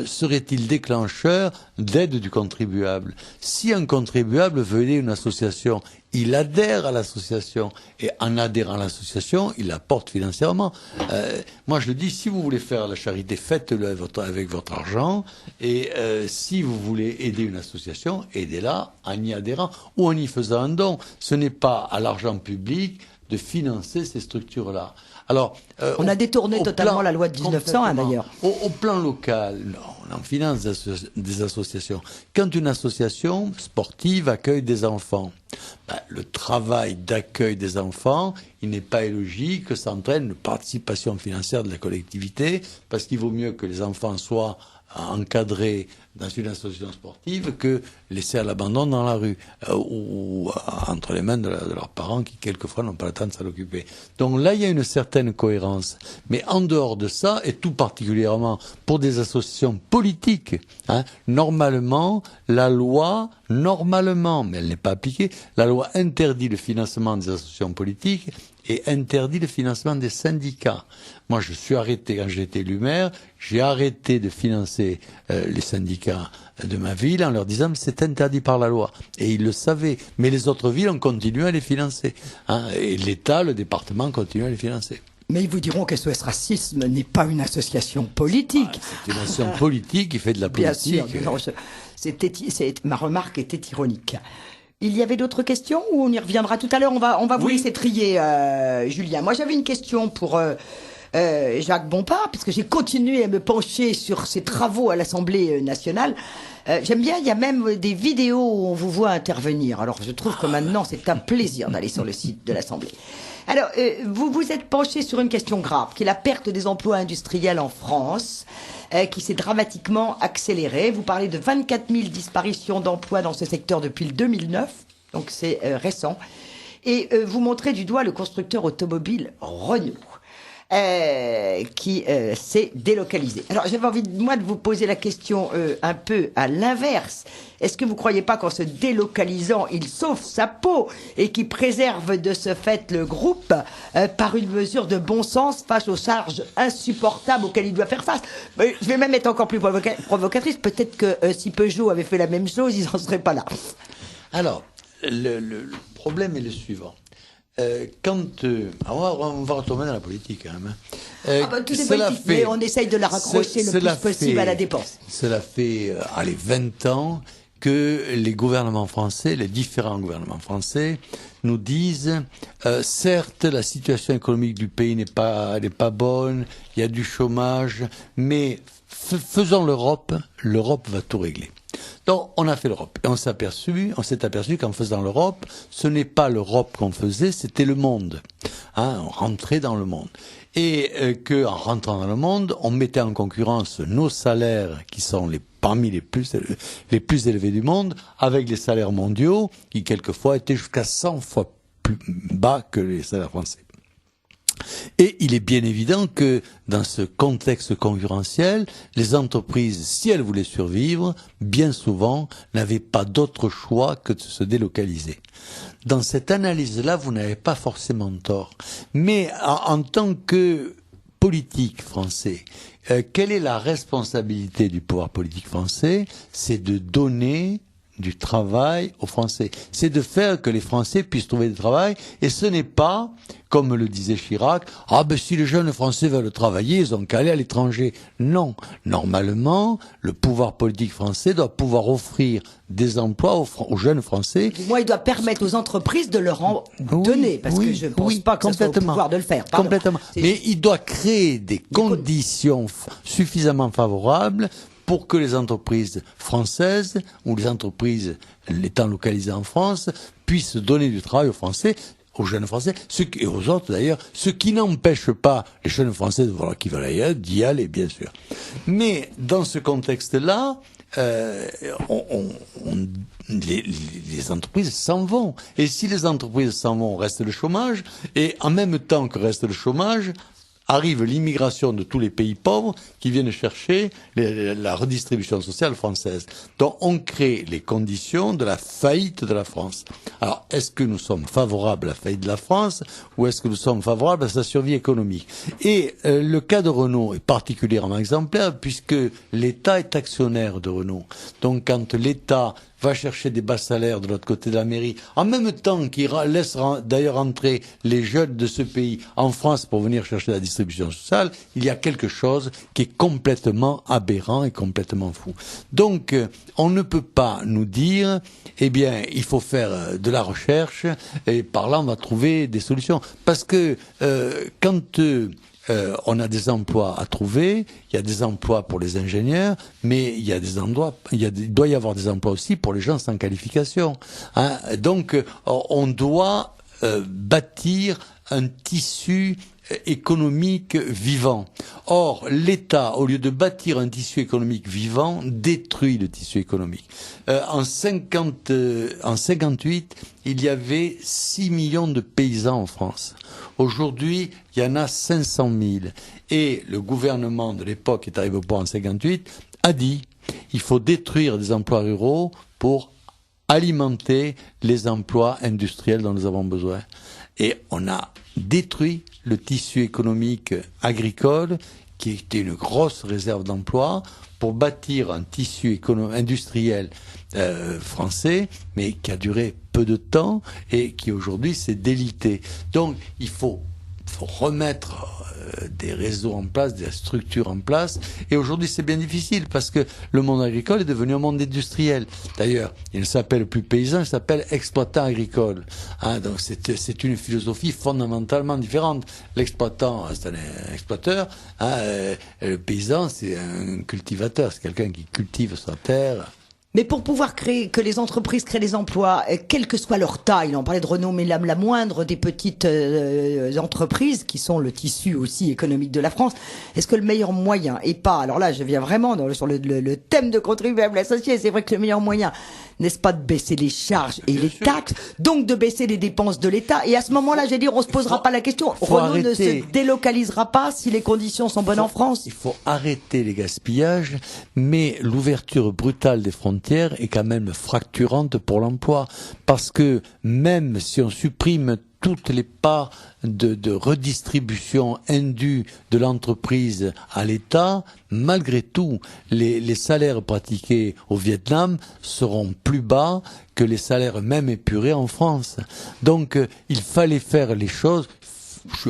serait-il déclencheur d'aide du contribuable? Si un contribuable veut aider une association, il adhère à l'association, et en adhérant à l'association, il apporte financièrement. Moi je le dis, si vous voulez faire la charité, faites-le avec votre argent, et si vous voulez aider une association, aidez-la en y adhérant ou en y faisant un don. Ce n'est pas à l'argent public de financer ces structures-là. Alors, on a détourné totalement la loi de 1901 d'ailleurs. Au plan local, on en finance des associations. Quand une association sportive accueille des enfants, le travail d'accueil des enfants, il n'est pas illogique que ça entraîne une participation financière de la collectivité, parce qu'il vaut mieux que les enfants soient encadrés dans une association sportive que laissés à l'abandon dans la rue ou entre les mains de leurs parents qui quelquefois n'ont pas le temps de s'en occuper. Donc là, il y a une certaine cohérence. Mais en dehors de ça, et tout particulièrement pour des associations politiques, normalement, la loi, mais elle n'est pas appliquée, la loi interdit le financement des associations politiques et interdit le financement des syndicats. Moi, je suis arrêté, quand j'ai été élu maire, j'ai arrêté de financer les syndicats de ma ville en leur disant que c'est interdit par la loi. Et ils le savaient. Mais les autres villes ont continué à les financer. Et l'État, le département, continuent à les financer. Mais ils vous diront que SOS Racisme n'est pas une association politique. C'est une association politique qui fait de la politique. Bien sûr. Ma remarque était ironique. Il y avait d'autres questions ou on y reviendra tout à l'heure? On va vous laisser trier, Julien. Moi, j'avais une question pour Jacques Bompard, puisque j'ai continué à me pencher sur ses travaux à l'Assemblée nationale. J'aime bien, il y a même des vidéos où on vous voit intervenir. Alors, je trouve que maintenant, c'est un plaisir d'aller sur le site de l'Assemblée. Alors, vous vous êtes penché sur une question grave, qui est la perte des emplois industriels en France, qui s'est dramatiquement accélérée. Vous parlez de 24 000 disparitions d'emplois dans ce secteur depuis le 2009, donc c'est récent. Et vous montrez du doigt le constructeur automobile Renault, qui s'est délocalisé. Alors j'avais envie, moi, de vous poser la question un peu à l'inverse. Est-ce que vous ne croyez pas qu'en se délocalisant, il sauve sa peau et qu'il préserve de ce fait le groupe par une mesure de bon sens face aux charges insupportables auxquelles il doit faire face? Je vais même être encore plus provocatrice. Peut-être que si Peugeot avait fait la même chose, ils n'en seraient pas là. Alors, le problème est le suivant. On va retomber dans la politique quand même. Tout est politique, mais on essaye de la raccrocher le plus possible à la dépense. Cela fait 20 ans que les gouvernements français, les différents gouvernements français, nous disent certes la situation économique du pays n'est pas bonne, il y a du chômage, mais faisons l'Europe va tout régler. Donc, on a fait l'Europe. Et on s'est aperçu qu'en faisant l'Europe, ce n'est pas l'Europe qu'on faisait, c'était le monde. On rentrait dans le monde. Et qu'en rentrant dans le monde, on mettait en concurrence nos salaires, qui sont parmi les plus élevés du monde, avec les salaires mondiaux, qui quelquefois étaient jusqu'à 100 fois plus bas que les salaires français. Et il est bien évident que dans ce contexte concurrentiel, les entreprises, si elles voulaient survivre, bien souvent n'avaient pas d'autre choix que de se délocaliser. Dans cette analyse-là, vous n'avez pas forcément tort. Mais en tant que politique français, quelle est la responsabilité du pouvoir politique français? C'est de donner du travail aux Français. C'est de faire que les Français puissent trouver du travail, et ce n'est pas, comme le disait Chirac, si les jeunes Français veulent travailler, ils ont qu'à aller à l'étranger. Non. Normalement, le pouvoir politique français doit pouvoir offrir des emplois aux jeunes Français. Moi, il doit permettre aux entreprises de leur en donner, parce que je ne pense pas que ce soit au pouvoir de le faire. Pardon. Complètement. Mais il doit créer des conditions suffisamment favorables pour que les entreprises françaises ou les entreprises étant localisées en France puissent donner du travail aux Français, aux jeunes Français, et aux autres d'ailleurs, ce qui n'empêche pas les jeunes Français qui veulent ailleurs d'y aller, bien sûr. Mais dans ce contexte-là, les entreprises s'en vont. Et si les entreprises s'en vont, reste le chômage, et en même temps que reste le chômage, arrive l'immigration de tous les pays pauvres qui viennent chercher la redistribution sociale française. Donc on crée les conditions de la faillite de la France. Alors est-ce que nous sommes favorables à la faillite de la France ou est-ce que nous sommes favorables à sa survie économique? Et le cas de Renault est particulièrement exemplaire puisque l'État est actionnaire de Renault. Donc quand l'État va chercher des bas salaires de l'autre côté de la mairie, en même temps qu'il laisse d'ailleurs entrer les jeunes de ce pays en France pour venir chercher la distribution sociale, il y a quelque chose qui est complètement aberrant et complètement fou. Donc, on ne peut pas nous dire, il faut faire de la recherche et par là on va trouver des solutions. Parce que quand on a des emplois à trouver, il y a des emplois pour les ingénieurs, mais il doit y avoir des emplois aussi pour les gens sans qualification. Donc, on doit bâtir un tissu économique vivant. Or, l'État, au lieu de bâtir un tissu économique vivant, détruit le tissu économique. En 58, il y avait 6 millions de paysans en France. Aujourd'hui, il y en a 500 000. Et le gouvernement de l'époque, qui est arrivé au pouvoir en 58, a dit il faut détruire des emplois ruraux pour alimenter les emplois industriels dont nous avons besoin. Et on a détruit le tissu économique agricole, qui était une grosse réserve d'emplois, pour bâtir un tissu industriel français, mais qui a duré peu de temps et qui aujourd'hui s'est délité. Donc il faut remettre des réseaux en place, des structures en place. Et aujourd'hui, c'est bien difficile parce que le monde agricole est devenu un monde industriel. D'ailleurs, il ne s'appelle plus paysan, il s'appelle exploitant agricole. Donc c'est une philosophie fondamentalement différente. L'exploitant, c'est un exploiteur. Le paysan, c'est un cultivateur. C'est quelqu'un qui cultive sa terre. Mais pour pouvoir que les entreprises créent des emplois, quelle que soit leur taille, on parlait de Renault, mais la moindre des petites entreprises, qui sont le tissu aussi économique de la France, est-ce que le meilleur moyen, et pas, alors là je viens vraiment sur le thème de contribuables associés, c'est vrai que le meilleur moyen, n'est-ce pas de baisser les charges et les taxes, donc de baisser les dépenses de l'État, et à ce moment-là, j'ai dit, on se posera pas la question, Renault ne se délocalisera pas si les conditions sont bonnes en France. Il faut arrêter les gaspillages, mais l'ouverture brutale des frontières est quand même fracturante pour l'emploi, parce que même si on supprime toutes les parts de redistribution indue de l'entreprise à l'État, malgré tout, les salaires pratiqués au Vietnam seront plus bas que les salaires même épurés en France. Donc, il fallait faire les choses.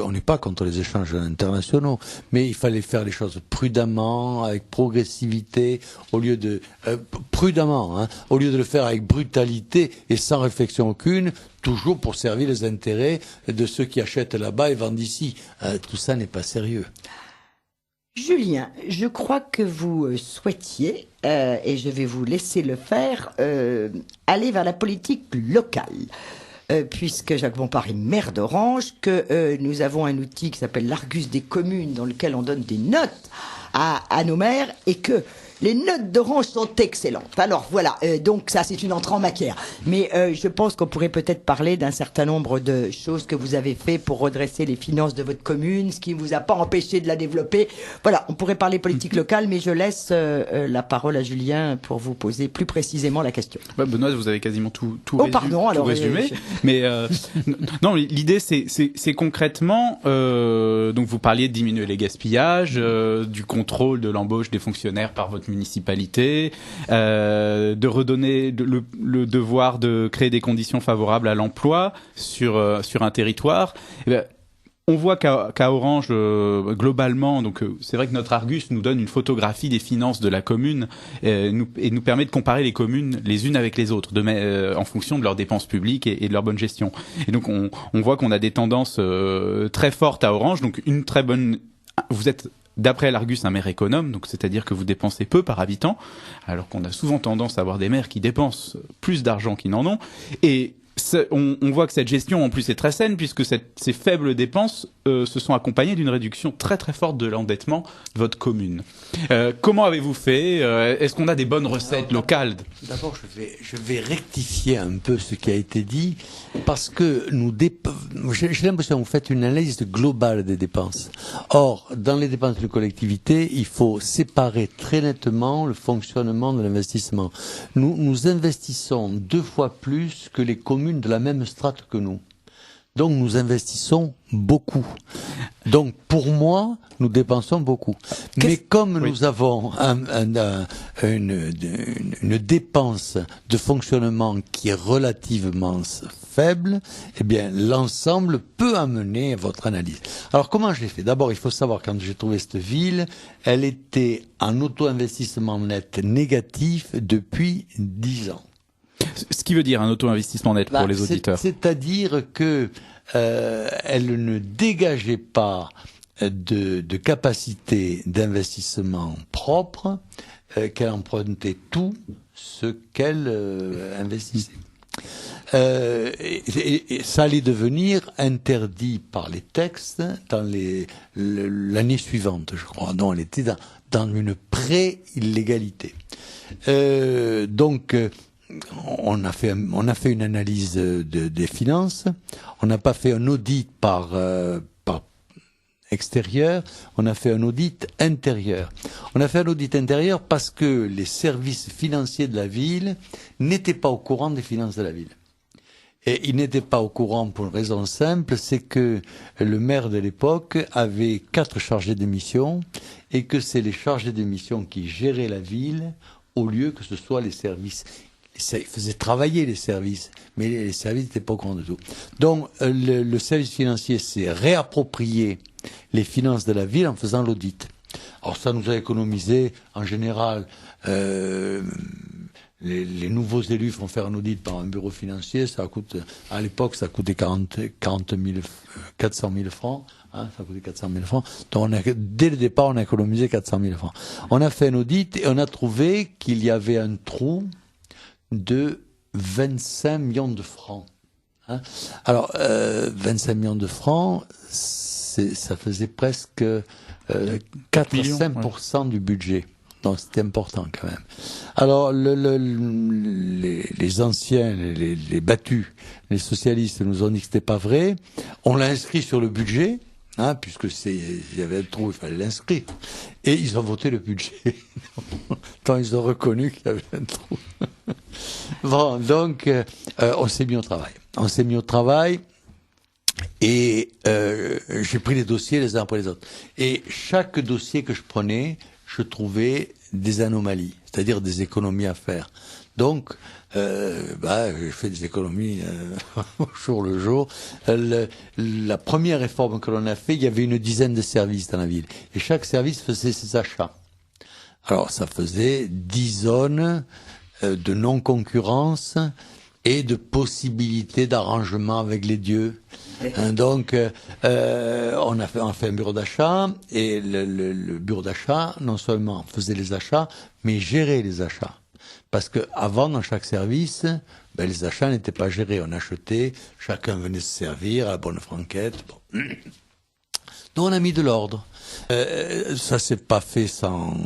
On n'est pas contre les échanges internationaux, mais il fallait faire les choses prudemment, avec progressivité, au lieu de au lieu de le faire avec brutalité et sans réflexion aucune, toujours pour servir les intérêts de ceux qui achètent là-bas et vendent ici. Tout ça n'est pas sérieux. Julien, je crois que vous souhaitiez, et je vais vous laisser le faire, aller vers la politique locale. Puisque Jacques Bompard est maire d'Orange, que nous avons un outil qui s'appelle l'Argus des communes, dans lequel on donne des notes à nos maires, et que Les notes d'Orange sont excellentes. Alors voilà, donc ça c'est une entrée en matière. Mais je pense qu'on pourrait peut-être parler d'un certain nombre de choses que vous avez fait pour redresser les finances de votre commune, ce qui ne vous a pas empêché de la développer. Voilà, on pourrait parler politique locale, mais je laisse la parole à Julien pour vous poser plus précisément la question. Benoît, vous avez quasiment tout résumé. Mais non, l'idée c'est concrètement, donc vous parliez de diminuer les gaspillages, du contrôle de l'embauche des fonctionnaires par votre municipalité, de redonner le devoir de créer des conditions favorables à l'emploi sur un territoire. On voit qu'à Orange, globalement, donc c'est vrai que notre Argus nous donne une photographie des finances de la commune et nous permet de comparer les communes les unes avec les autres, en fonction de leurs dépenses publiques et de leur bonne gestion. Et donc on voit qu'on a des tendances très fortes à Orange, donc une très bonne. Vous êtes d'après l'Argus un maire économe, donc c'est-à-dire que vous dépensez peu par habitant, alors qu'on a souvent tendance à avoir des maires qui dépensent plus d'argent qu'ils n'en ont. Et on voit que cette gestion en plus est très saine puisque ces faibles dépenses se sont accompagnées d'une réduction très très forte de l'endettement de votre commune. Comment avez-vous fait? Est-ce qu'on a des bonnes recettes locales? D'abord, je vais rectifier un peu ce qui a été dit parce que j'ai l'impression que vous faites une analyse globale des dépenses. Or, dans les dépenses de collectivité, il faut séparer très nettement le fonctionnement de l'investissement. Nous investissons 2 fois plus que les communes de la même strate que nous. Donc nous investissons beaucoup. Donc pour moi, nous dépensons beaucoup. Mais comme nous avons une dépense de fonctionnement qui est relativement faible, eh bien l'ensemble peut amener à votre analyse. Alors comment je l'ai fait? D'abord, il faut savoir, quand j'ai trouvé cette ville, elle était en auto-investissement net négatif depuis 10 ans. Ce qui veut dire un auto-investissement net pour les auditeurs. C'est-à-dire que elle ne dégageait pas de capacité d'investissement propre, qu'elle empruntait tout ce qu'elle investissait. Et ça allait devenir interdit par les textes dans l'année suivante, je crois. Non, elle était dans une pré-illégalité. Donc on a fait une analyse des finances. On n'a pas fait un audit par extérieur. On a fait un audit intérieur. On a fait un audit intérieur parce que les services financiers de la ville n'étaient pas au courant des finances de la ville. Et ils n'étaient pas au courant pour une raison simple, c'est que le maire de l'époque avait 4 chargés de mission et que c'est les chargés de mission qui géraient la ville au lieu que ce soit les services. Il faisait travailler les services, mais les services n'étaient pas au courant de tout. Donc, le service financier s'est réapproprié les finances de la ville en faisant l'audit. Alors, ça nous a économisé, en général, les nouveaux élus font faire un audit par un bureau financier, à l'époque, ça coûtait 400 000 francs. Ça coûtait 400 000 francs. Donc dès le départ, on a économisé 400 000 francs. On a fait un audit et on a trouvé qu'il y avait un trou de 25 millions de francs. Alors, 25 millions de francs, ça faisait presque 4-5% du budget. Donc c'était important quand même. Alors les anciens, les battus, les socialistes nous ont dit que c'était pas vrai. On l'a inscrit sur le budget, puisque il y avait un trou, il fallait l'inscrire. Et ils ont voté le budget. Tant ils ont reconnu qu'il y avait un trou. Bon, donc on s'est mis au travail. Et j'ai pris les dossiers les uns après les autres. Et chaque dossier que je prenais, je trouvais des anomalies, c'est-à-dire des économies à faire. Donc, j'ai fait des économies au jour le jour. La première réforme que l'on a fait, il y avait une dizaine de services dans la ville. Et chaque service faisait ses achats. Alors, ça faisait 10 zones de non-concurrence et de possibilités d'arrangement avec les dieux. Donc, on a fait un bureau d'achat, et le bureau d'achat, non seulement faisait les achats, mais gérait les achats. Parce que avant, dans chaque service, les achats n'étaient pas gérés. On achetait, chacun venait se servir à la bonne franquette. Bon. Donc, on a mis de l'ordre. Ça s'est pas fait sans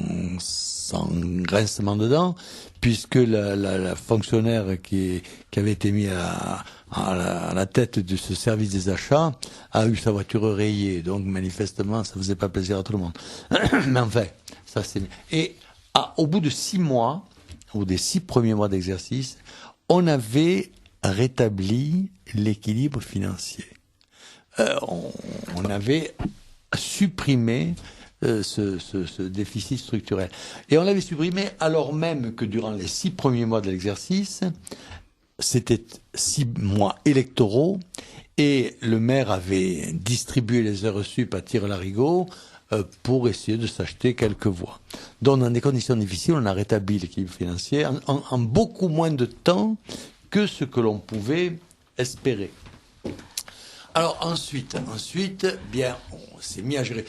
sans grincement de dents, puisque la fonctionnaire qui avait été mise à la tête de ce service des achats a eu sa voiture rayée. Donc manifestement, ça faisait pas plaisir à tout le monde. Mais enfin, ça c'est... Et au bout de 6 mois, ou des 6 premiers mois d'exercice, on avait rétabli l'équilibre financier. On avait supprimé ce déficit structurel. Et on l'avait supprimé alors même que durant les 6 premiers mois de l'exercice, c'était 6 mois électoraux et le maire avait distribué les heures sup à tire-larigot pour essayer de s'acheter quelques voix. Donc dans des conditions difficiles, on a rétabli l'équilibre financier en beaucoup moins de temps que ce que l'on pouvait espérer. Alors ensuite, bien, on s'est mis à gérer.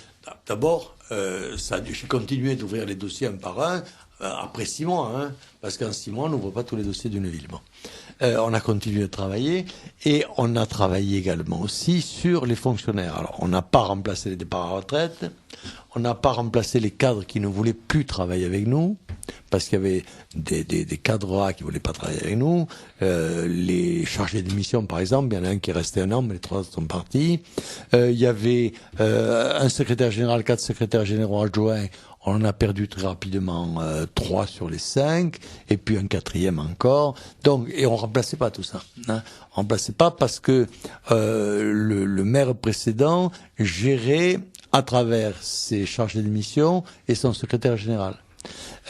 D'abord, j'ai continué d'ouvrir les dossiers un par un, après 6 mois, hein, parce qu'en 6 mois, on n'ouvre pas tous les dossiers d'une ville. Bon. On a continué de travailler, et on a travaillé également aussi sur les fonctionnaires. Alors, on n'a pas remplacé les départs à la retraite, on n'a pas remplacé les cadres qui ne voulaient plus travailler avec nous, parce qu'il y avait des cadres A qui voulaient pas travailler avec nous, les chargés de mission par exemple, il y en a un qui est resté 1 an, mais les 3 sont partis. Il y avait un secrétaire général, 4 secrétaires généraux adjoints, on en a perdu très rapidement 3 sur les 5, et puis un 4e encore. Donc, et on remplaçait pas tout ça. Hein. On remplaçait pas parce que le maire précédent gérait à travers ses chargés de mission et son secrétaire général.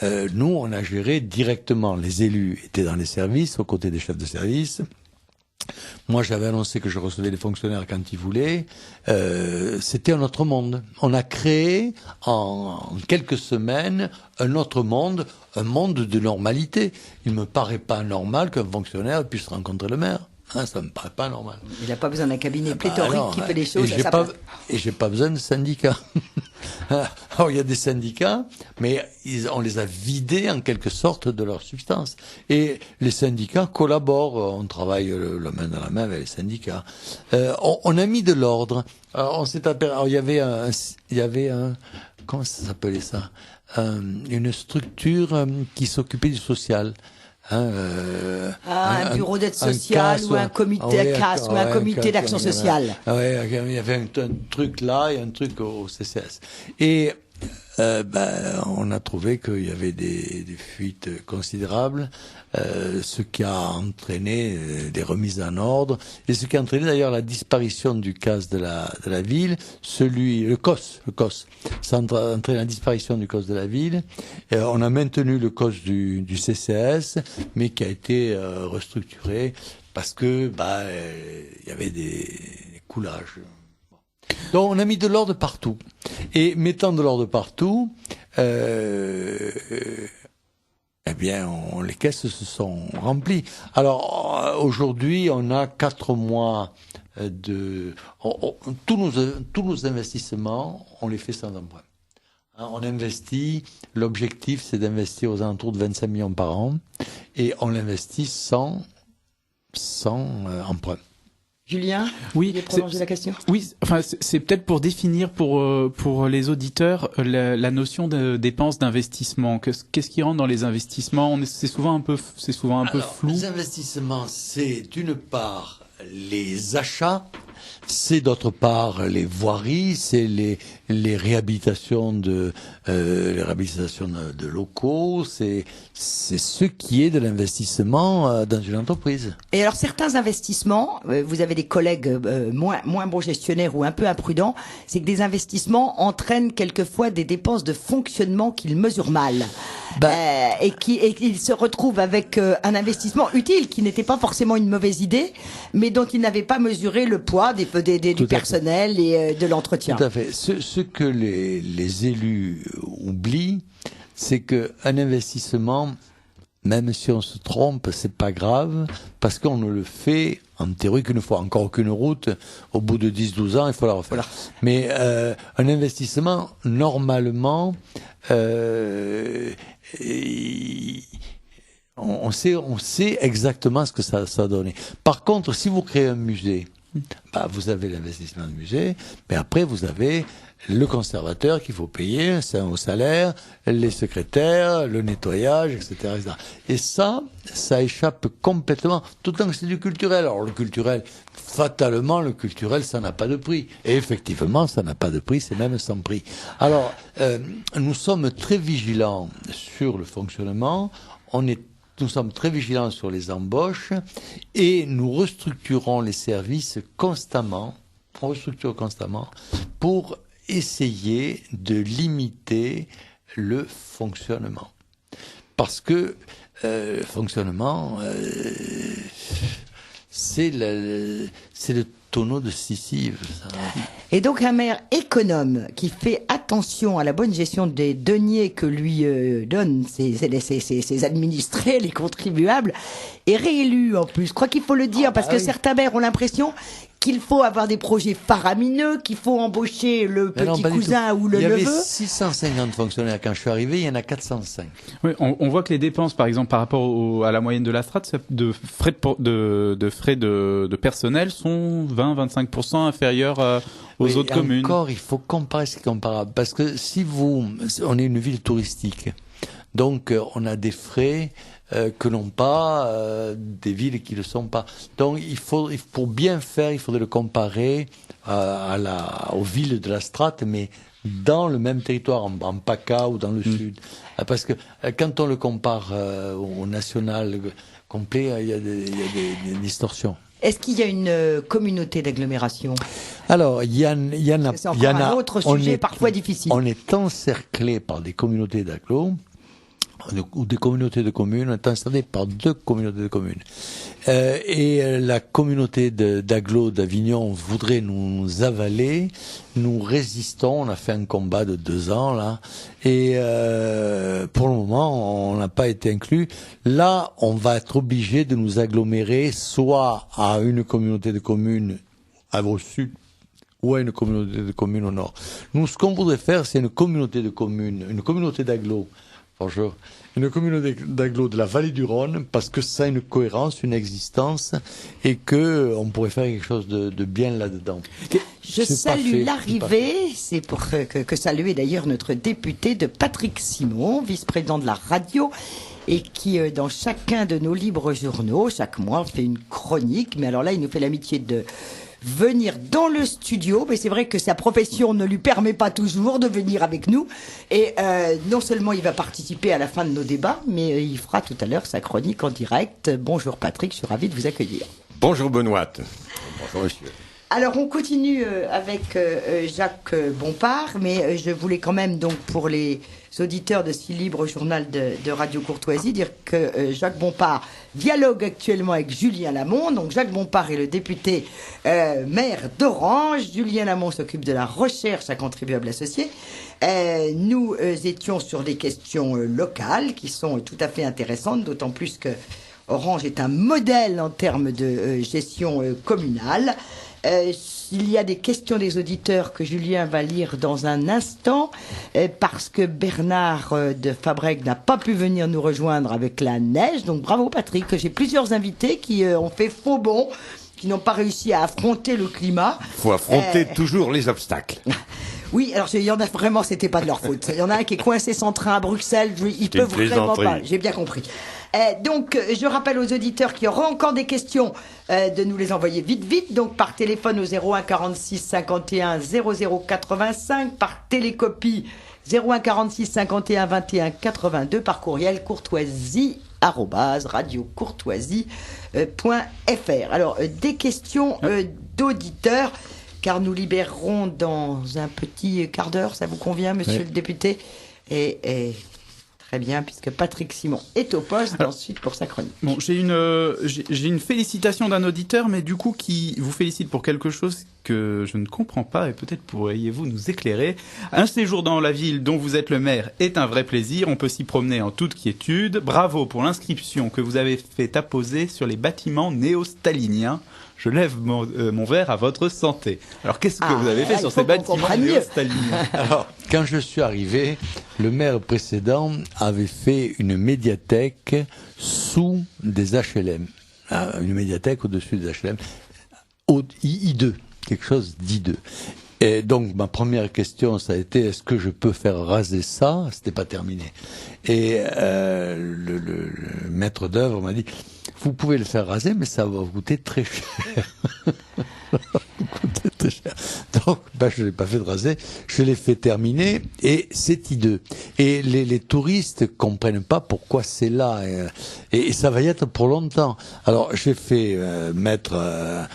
Nous, on a géré directement. Les élus étaient dans les services, aux côtés des chefs de service. Moi, j'avais annoncé que je recevais les fonctionnaires quand ils voulaient. C'était un autre monde. On a créé en quelques semaines un autre monde, un monde de normalité. Il me paraît pas normal qu'un fonctionnaire puisse rencontrer le maire. Hein, ça me paraît pas normal. Il n'a pas besoin d'un cabinet pléthorique qui fait les choses à sa place. Et j'ai pas besoin de syndicats. Alors il y a des syndicats, mais on les a vidés en quelque sorte de leur substance. Et les syndicats collaborent, on travaille la main dans la main avec les syndicats. On a mis de l'ordre. On s'est alors il y avait un comment ça s'appelait ça, une structure qui s'occupait du social. Un bureau d'aide sociale ou un comité CAS ou un comité d'action sociale. Il y avait un truc là et un truc au CCS. Et on a trouvé qu'il y avait des fuites considérables, ce qui a entraîné des remises en ordre et ce qui a entraîné d'ailleurs la disparition du CAS de la ville, le COS, ça a entraîné la disparition du COS de la ville. On a maintenu le COS du CCS, mais qui a été restructuré parce que il y avait des coulages. Donc on a mis de l'ordre partout. Et mettant de l'ordre partout, les caisses se sont remplies. Alors aujourd'hui, on a 4 mois tous nos investissements, on les fait sans emprunt. On investit, l'objectif c'est d'investir aux alentours de 25 millions par an, et on l'investit sans emprunt. Julien, oui, prolonger la question. Oui, enfin c'est peut-être pour définir pour les auditeurs la notion de dépense d'investissement. Qu'est-ce qui rentre dans les investissements? C'est souvent un peu flou. Les investissements, c'est d'une part les achats, c'est d'autre part les voiries, c'est les réhabilitations de locaux, c'est ce qui est de l'investissement dans une entreprise. Et alors certains investissements, vous avez des collègues moins bons gestionnaires ou un peu imprudents, c'est que des investissements entraînent quelquefois des dépenses de fonctionnement qu'ils mesurent mal. Et qu'ils se retrouvent avec un investissement utile qui n'était pas forcément une mauvaise idée, mais dont ils n'avaient pas mesuré le poids du personnel et de l'entretien. Tout à fait. Ce que les élus oublient, c'est que un investissement, même si on se trompe, c'est pas grave, parce qu'on ne le fait en théorie qu'une fois. Encore aucune route, au bout de 10-12 ans, il faut la refaire. Voilà. Mais un investissement, normalement, on sait exactement ce que ça a donné. Par contre, si vous créez un musée, vous avez l'investissement du musée, mais après vous avez le conservateur qu'il faut payer, c'est au salaire, les secrétaires, le nettoyage, etc., etc. Et ça échappe complètement, tout le temps que c'est du culturel. Alors le culturel, fatalement, ça n'a pas de prix. Et effectivement, ça n'a pas de prix, c'est même sans prix. Alors, nous sommes très vigilants sur le fonctionnement, nous sommes très vigilants sur les embauches et nous restructurons les services constamment. On restructure constamment pour essayer de limiter le fonctionnement. Parce que le fonctionnement, c'est le tonneau de Sisyphe. Et donc un maire économe qui fait attention à la bonne gestion des deniers que lui donnent ses administrés, les contribuables, est réélu en plus. Je crois qu'il faut le dire, parce que certains maires ont l'impression qu'il faut avoir des projets faramineux, qu'il faut embaucher le petit cousin ou le neveu. Il y avait 650 fonctionnaires quand je suis arrivé, il y en a 405. Oui, on voit que les dépenses, par exemple, par rapport à la moyenne de la strate, de frais de personnel sont 20-25% inférieurs aux autres communes. Encore, il faut comparer ce qui est comparable. Parce que on est une ville touristique. Donc, on a des frais que n'ont pas des villes qui ne le sont pas. Donc, pour bien faire, il faudrait le comparer aux villes de la strate, mais dans le même territoire, en PACA ou dans le sud. Parce que quand on le compare au national complet, il y a des distorsions. Est-ce qu'il y a une communauté d'agglomération? Alors, il y en a. C'est encore un autre sujet parfois difficile. On est encerclé par des communautés d'agglo ou des communautés de communes. On est encerclé par 2 communautés de communes. Et la communauté d'agglo d'Avignon voudrait nous avaler. Nous résistons. On a fait un combat de 2 ans là. Et pour le moment, on n'a pas été inclus. Là, on va être obligé de nous agglomérer soit à une communauté de communes au sud, ou à une communauté de communes au nord. Nous, ce qu'on voudrait faire, c'est une communauté de communes, une communauté d'agglo. Bonjour. Une communauté d'agglo de la vallée du Rhône, parce que ça a une cohérence, une existence, et que on pourrait faire quelque chose de bien là-dedans. Je salue l'arrivée, c'est pour que saluer d'ailleurs notre député de Patrick Simon, vice-président de la radio, et qui, dans chacun de nos libres journaux, chaque mois, fait une chronique. Mais alors là, il nous fait l'amitié de venir dans le studio, mais c'est vrai que sa profession ne lui permet pas toujours de venir avec nous. Et non seulement il va participer à la fin de nos débats, mais il fera tout à l'heure sa chronique en direct. Bonjour Patrick, je suis ravi de vous accueillir. Bonjour Benoît. Bonjour monsieur. Alors on continue avec Jacques Bompard, mais je voulais quand même donc pour les auditeurs de ce libre journal de Radio Courtoisie dire que Jacques Bompard dialogue actuellement avec Julien Lamont. Donc Jacques Bompard est le député maire d'Orange. Julien Lamont s'occupe de la recherche à contribuables associés. Nous étions sur des questions locales qui sont tout à fait intéressantes, d'autant plus que Orange est un modèle en termes de gestion communale. Il y a des questions des auditeurs que Julien va lire dans un instant, parce que Bernard de Fabrègue n'a pas pu venir nous rejoindre avec la neige. Donc bravo Patrick, j'ai plusieurs invités qui ont fait faux bond, qui n'ont pas réussi à affronter le climat. Il faut affronter toujours les obstacles. Oui, alors il y en a vraiment, c'était pas de leur faute. Il y en a un qui est coincé sans train à Bruxelles, ils peuvent vraiment pas. J'ai bien compris. Donc, je rappelle aux auditeurs qui auront encore des questions de nous les envoyer vite, donc par téléphone au 01 46 51 00 85, par télécopie 01 46 51 21 82, par courriel courtoisie@radiocourtoisie.fr. Alors, des questions d'auditeurs, car nous libérerons dans un petit quart d'heure, ça vous convient, monsieur le député? Et très bien, puisque Patrick Simon est au poste ensuite pour sa chronique. Bon, j'ai une félicitation d'un auditeur, mais du coup qui vous félicite pour quelque chose que je ne comprends pas, et peut-être pourriez-vous nous éclairer. Un séjour dans la ville dont vous êtes le maire est un vrai plaisir, on peut s'y promener en toute quiétude. Bravo pour l'inscription que vous avez fait apposer sur les bâtiments néo-staliniens. Je lève mon verre à votre santé. Alors, qu'est-ce que vous avez fait sur ces bâtiments néo-staliniens? Alors, quand je suis arrivé, le maire précédent avait fait une médiathèque sous des HLM. Une médiathèque au-dessus des HLM. hideux, quelque chose d'hideux. Et donc ma première question, ça a été est-ce que je peux faire raser ça? C'était pas terminé. Et le maître d'œuvre m'a dit vous pouvez le faire raser, mais ça va vous coûter très cher. Très cher. Donc, je l'ai pas fait de raser, je l'ai fait terminer et c'est hideux. Et les touristes comprennent pas pourquoi c'est là et ça va y être pour longtemps. Alors, j'ai fait mettre un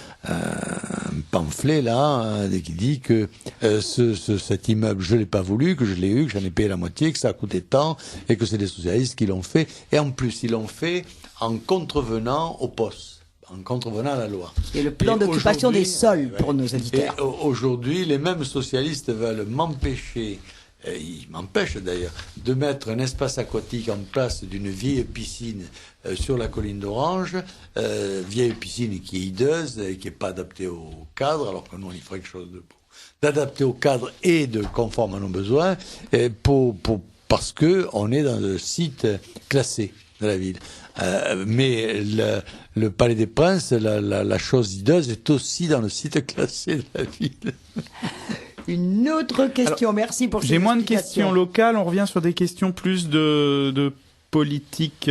pamphlet là qui dit que cet immeuble, je l'ai pas voulu, que je l'ai eu, que j'en ai payé la moitié, que ça a coûté tant et que c'est les socialistes qui l'ont fait. Et en plus, ils l'ont fait en contrevenant au poste, en contrevenant à la loi. Et le plan d'occupation des sols pour nos auditeurs. Et aujourd'hui, les mêmes socialistes veulent m'empêcher, ils m'empêchent d'ailleurs, de mettre un espace aquatique en place d'une vieille piscine sur la colline d'Orange, vieille piscine qui est hideuse et qui n'est pas adaptée au cadre, alors que nous on y ferait quelque chose d'adapté au cadre et de conforme à nos besoins, parce que on est dans le site classé de la ville. Mais le Palais des Princes, la chose hideuse est aussi dans le site classé de la ville. Une autre question, merci pour ces explications. J'ai moins de questions locales, on revient sur des questions plus de politique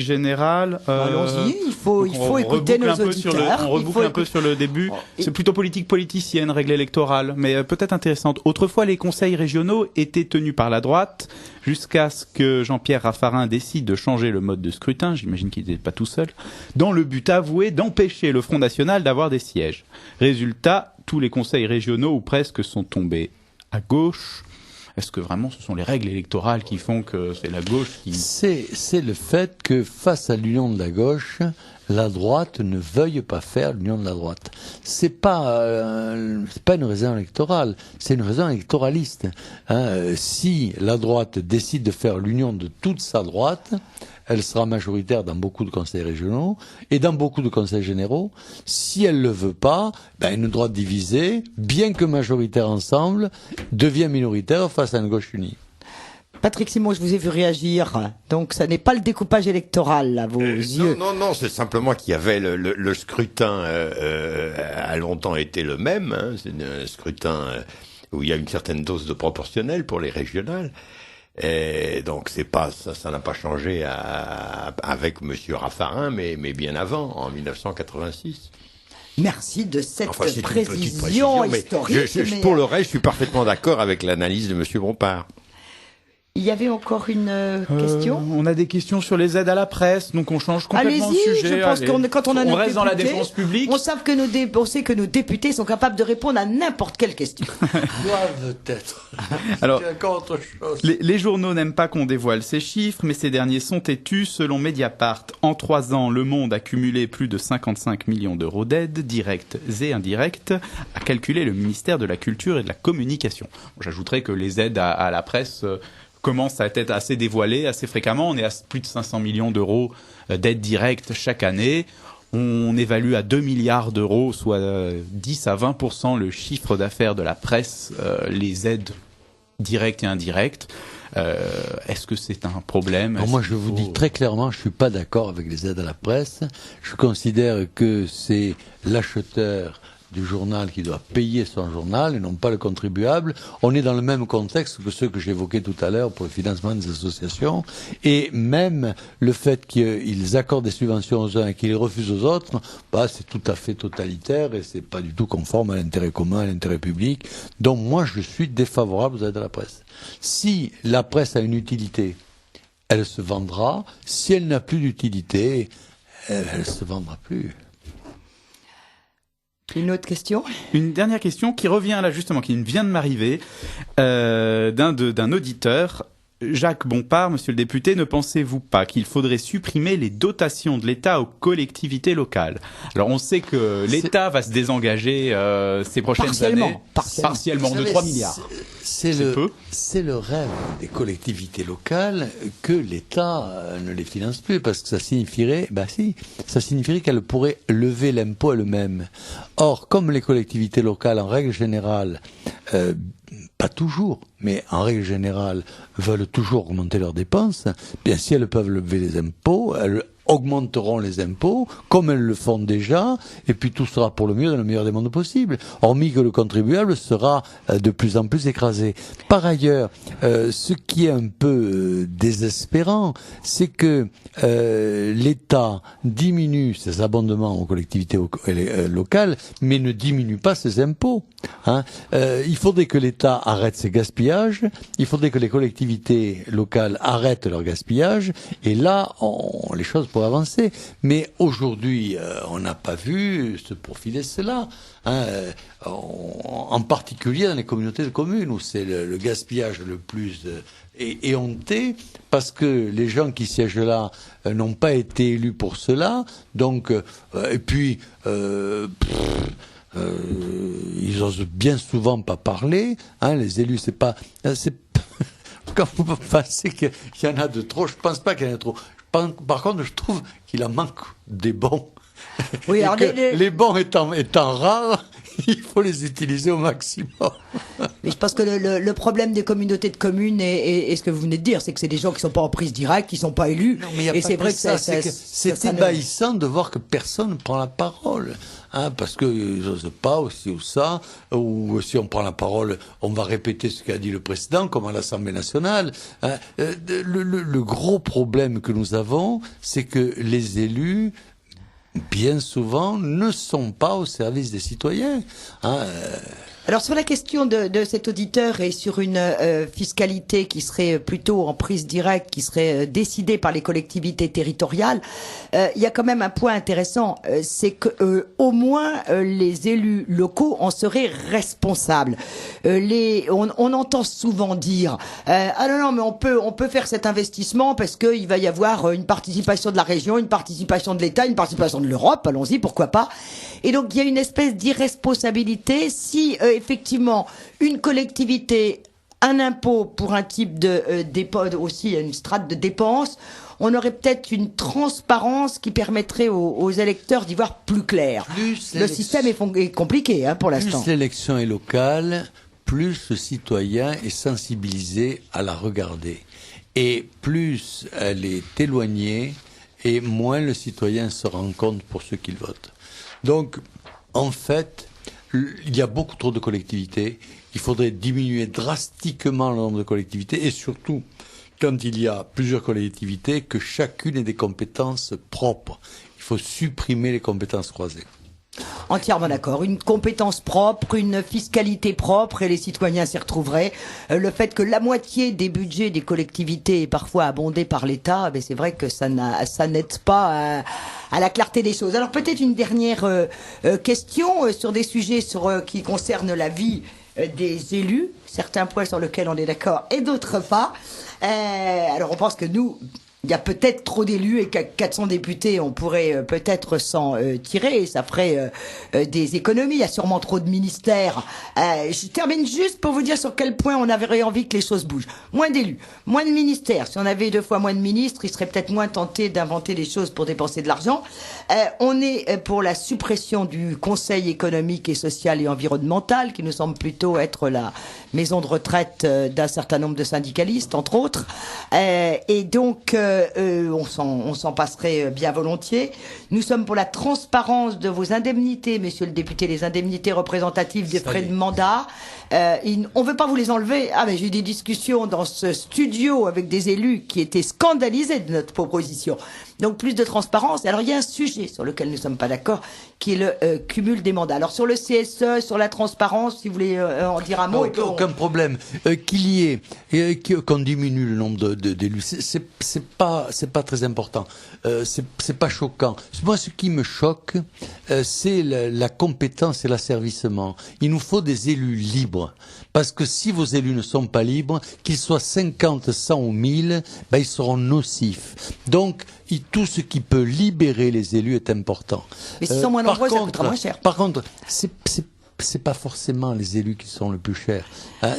générale. Allons-y, il faut écouter nos auditeurs. On reboucle un peu sur le début. C'est plutôt politique politicienne, règle électorale, mais peut-être intéressante. Autrefois, les conseils régionaux étaient tenus par la droite, jusqu'à ce que Jean-Pierre Raffarin décide de changer le mode de scrutin, j'imagine qu'il n'était pas tout seul, dans le but avoué d'empêcher le Front National d'avoir des sièges. Résultat, tous les conseils régionaux, ou presque, sont tombés à gauche. Est-ce que vraiment ce sont les règles électorales qui font que c'est la gauche qui... C'est le fait que face à l'union de la gauche, la droite ne veuille pas faire l'union de la droite. C'est pas une raison électorale, c'est une raison électoraliste. Si la droite décide de faire l'union de toute sa droite, elle sera majoritaire dans beaucoup de conseils régionaux et dans beaucoup de conseils généraux. Si elle le veut pas, une droite divisée, bien que majoritaire ensemble, devient minoritaire face à une gauche unie. Patrick Simon, je vous ai vu réagir. Donc, ça n'est pas le découpage électoral, à vos yeux. Non, c'est simplement qu'il y avait le scrutin a longtemps été le même. C'est un scrutin où il y a une certaine dose de proportionnel pour les régionales. Et donc c'est pas ça n'a pas changé avec Monsieur Raffarin, mais bien avant, en 1986. Merci de cette précision historique. Pour le reste, je suis parfaitement d'accord avec l'analyse de Monsieur Bompard. Il y avait encore une question. On a des questions sur les aides à la presse, donc on change complètement de sujet. Je pense quand on a on reste dans la défense publique. On sait que nos députés sont capables de répondre à n'importe quelle question. Doivent être. Alors, c'est encore autre chose. Les journaux n'aiment pas qu'on dévoile ces chiffres, mais ces derniers sont têtus. Selon Mediapart, en 3 ans, le monde a cumulé plus de 55 millions d'euros d'aides, directes et indirectes, a calculé le ministère de la Culture et de la Communication. J'ajouterais que les aides à la presse commence à être assez dévoilé assez fréquemment. On est à plus de 500 millions d'euros d'aides directes chaque année. On évalue à 2 milliards d'euros, soit 10 à 20% le chiffre d'affaires de la presse, les aides directes et indirectes. Est-ce que c'est un problème? Moi, je vous dis très clairement, je suis pas d'accord avec les aides à la presse. Je considère que c'est l'acheteur du journal qui doit payer son journal et non pas le contribuable. On est dans le même contexte que ceux que j'évoquais tout à l'heure pour le financement des associations, et même le fait qu'ils accordent des subventions aux uns et qu'ils les refusent aux autres, c'est tout à fait totalitaire et c'est pas du tout conforme à l'intérêt commun, à l'intérêt public. Donc moi je suis défavorable aux aides à la presse. Si la presse a une utilité, elle se vendra. Si elle n'a plus d'utilité, elle se vendra plus. Une autre question? Une dernière question qui revient là justement, qui vient de m'arriver, d'un auditeur. Jacques Bompard, monsieur le député, ne pensez-vous pas qu'il faudrait supprimer les dotations de l'État aux collectivités locales? Alors on sait que l'État va se désengager ces prochaines années. Partiellement, de 3 milliards. C'est le rêve des collectivités locales que l'État ne les finance plus, parce que ça signifierait, ça signifierait qu'elles pourraient lever l'impôt elles-mêmes. Or, comme les collectivités locales, en règle générale, pas toujours, mais en règle générale, veulent toujours augmenter leurs dépenses, bien si elles peuvent lever les impôts, augmenteront les impôts, comme elles le font déjà, et puis tout sera pour le mieux dans le meilleur des mondes possibles, hormis que le contribuable sera de plus en plus écrasé. Par ailleurs, ce qui est un peu désespérant, c'est que l'État diminue ses abondements aux collectivités locales, mais ne diminue pas ses impôts. Il faudrait que l'État arrête ses gaspillages, il faudrait que les collectivités locales arrêtent leur gaspillage, et là, les choses pourraient avancer. Mais aujourd'hui, on n'a pas vu se profiler cela. En particulier dans les communautés de communes, où c'est le gaspillage le plus éhonté, parce que les gens qui siègent là n'ont pas été élus pour cela, donc, et puis... ils osent bien souvent pas parler. Les élus, c'est pas. Quand vous pensez qu'il y en a de trop, je pense pas qu'il y en a trop. Par contre, je trouve qu'il en manque des bons. Oui, alors les bons étant rares, il faut les utiliser au maximum. Mais je pense que le problème des communautés de communes et ce que vous venez de dire, c'est que c'est des gens qui sont pas en prise directe, qui sont pas élus. Non, mais et c'est vrai que c'est ébahissant de voir que personne ne prend la parole. Parce qu'ils n'osent pas aussi ou ça, ou si on prend la parole, on va répéter ce qu'a dit le président, comme à l'Assemblée nationale. Le gros problème que nous avons, c'est que les élus, bien souvent, ne sont pas au service des citoyens. Alors sur la question de cet auditeur et sur une fiscalité qui serait plutôt en prise directe, qui serait décidée par les collectivités territoriales, il y a quand même un point intéressant, c'est que au moins les élus locaux en seraient responsables. On entend souvent dire ah non mais on peut faire cet investissement parce qu'il va y avoir une participation de la région, une participation de l'État, une participation de l'Europe, allons-y, pourquoi pas. Et donc il y a une espèce d'irresponsabilité si effectivement une collectivité, un impôt pour un type de dépense, aussi une strate de dépenses, on aurait peut-être une transparence qui permettrait aux électeurs d'y voir plus clair. Le système est compliqué pour l'instant. Plus l'élection est locale, plus le citoyen est sensibilisé à la regarder. Et plus elle est éloignée, et moins le citoyen se rend compte pour ce qu'il vote. Donc, en fait, il y a beaucoup trop de collectivités. Il faudrait diminuer drastiquement le nombre de collectivités et surtout, quand il y a plusieurs collectivités, que chacune ait des compétences propres. Il faut supprimer les compétences croisées. Entièrement d'accord. Une compétence propre, une fiscalité propre et les citoyens s'y retrouveraient. Le fait que la moitié des budgets des collectivités est parfois abondée par l'État, c'est vrai que ça n'aide pas à la clarté des choses. Alors peut-être une dernière question sur des sujets qui concernent la vie des élus, certains points sur lesquels on est d'accord et d'autres pas. Alors on pense que nous... Il y a peut-être trop d'élus et qu'à 400 députés, on pourrait peut-être s'en tirer et ça ferait des économies. Il y a sûrement trop de ministères. Je termine juste pour vous dire sur quel point on avait envie que les choses bougent. Moins d'élus, moins de ministères. Si on avait 2 fois moins de ministres, ils seraient peut-être moins tentés d'inventer des choses pour dépenser de l'argent. On est pour la suppression du Conseil économique et social et environnemental, qui nous semble plutôt être la maison de retraite d'un certain nombre de syndicalistes, entre autres. Et donc... on s'en passerait bien volontiers. Nous sommes pour la transparence de vos indemnités, monsieur le député, les indemnités représentatives des frais de mandat. On ne veut pas vous les enlever. Mais j'ai eu des discussions dans ce studio avec des élus qui étaient scandalisés de notre proposition. Donc plus de transparence. Alors il y a un sujet sur lequel nous ne sommes pas d'accord, qui est le cumul des mandats. Alors sur le CSE, sur la transparence, si vous voulez en dire un mot. Aucun problème. Qu'il y ait, qu'on diminue le nombre d'élus, c'est pas très important. C'est pas choquant. Moi, ce qui me choque, c'est la compétence et l'asservissement. Il nous faut des élus libres. Parce que si vos élus ne sont pas libres, qu'ils soient 50, 100 ou 1000, ils seront nocifs. Donc, tout ce qui peut libérer les élus est important. Mais s'ils sont moins nombreux, ça coûtera moins cher. Par contre, c'est pas forcément les élus qui sont le plus chers.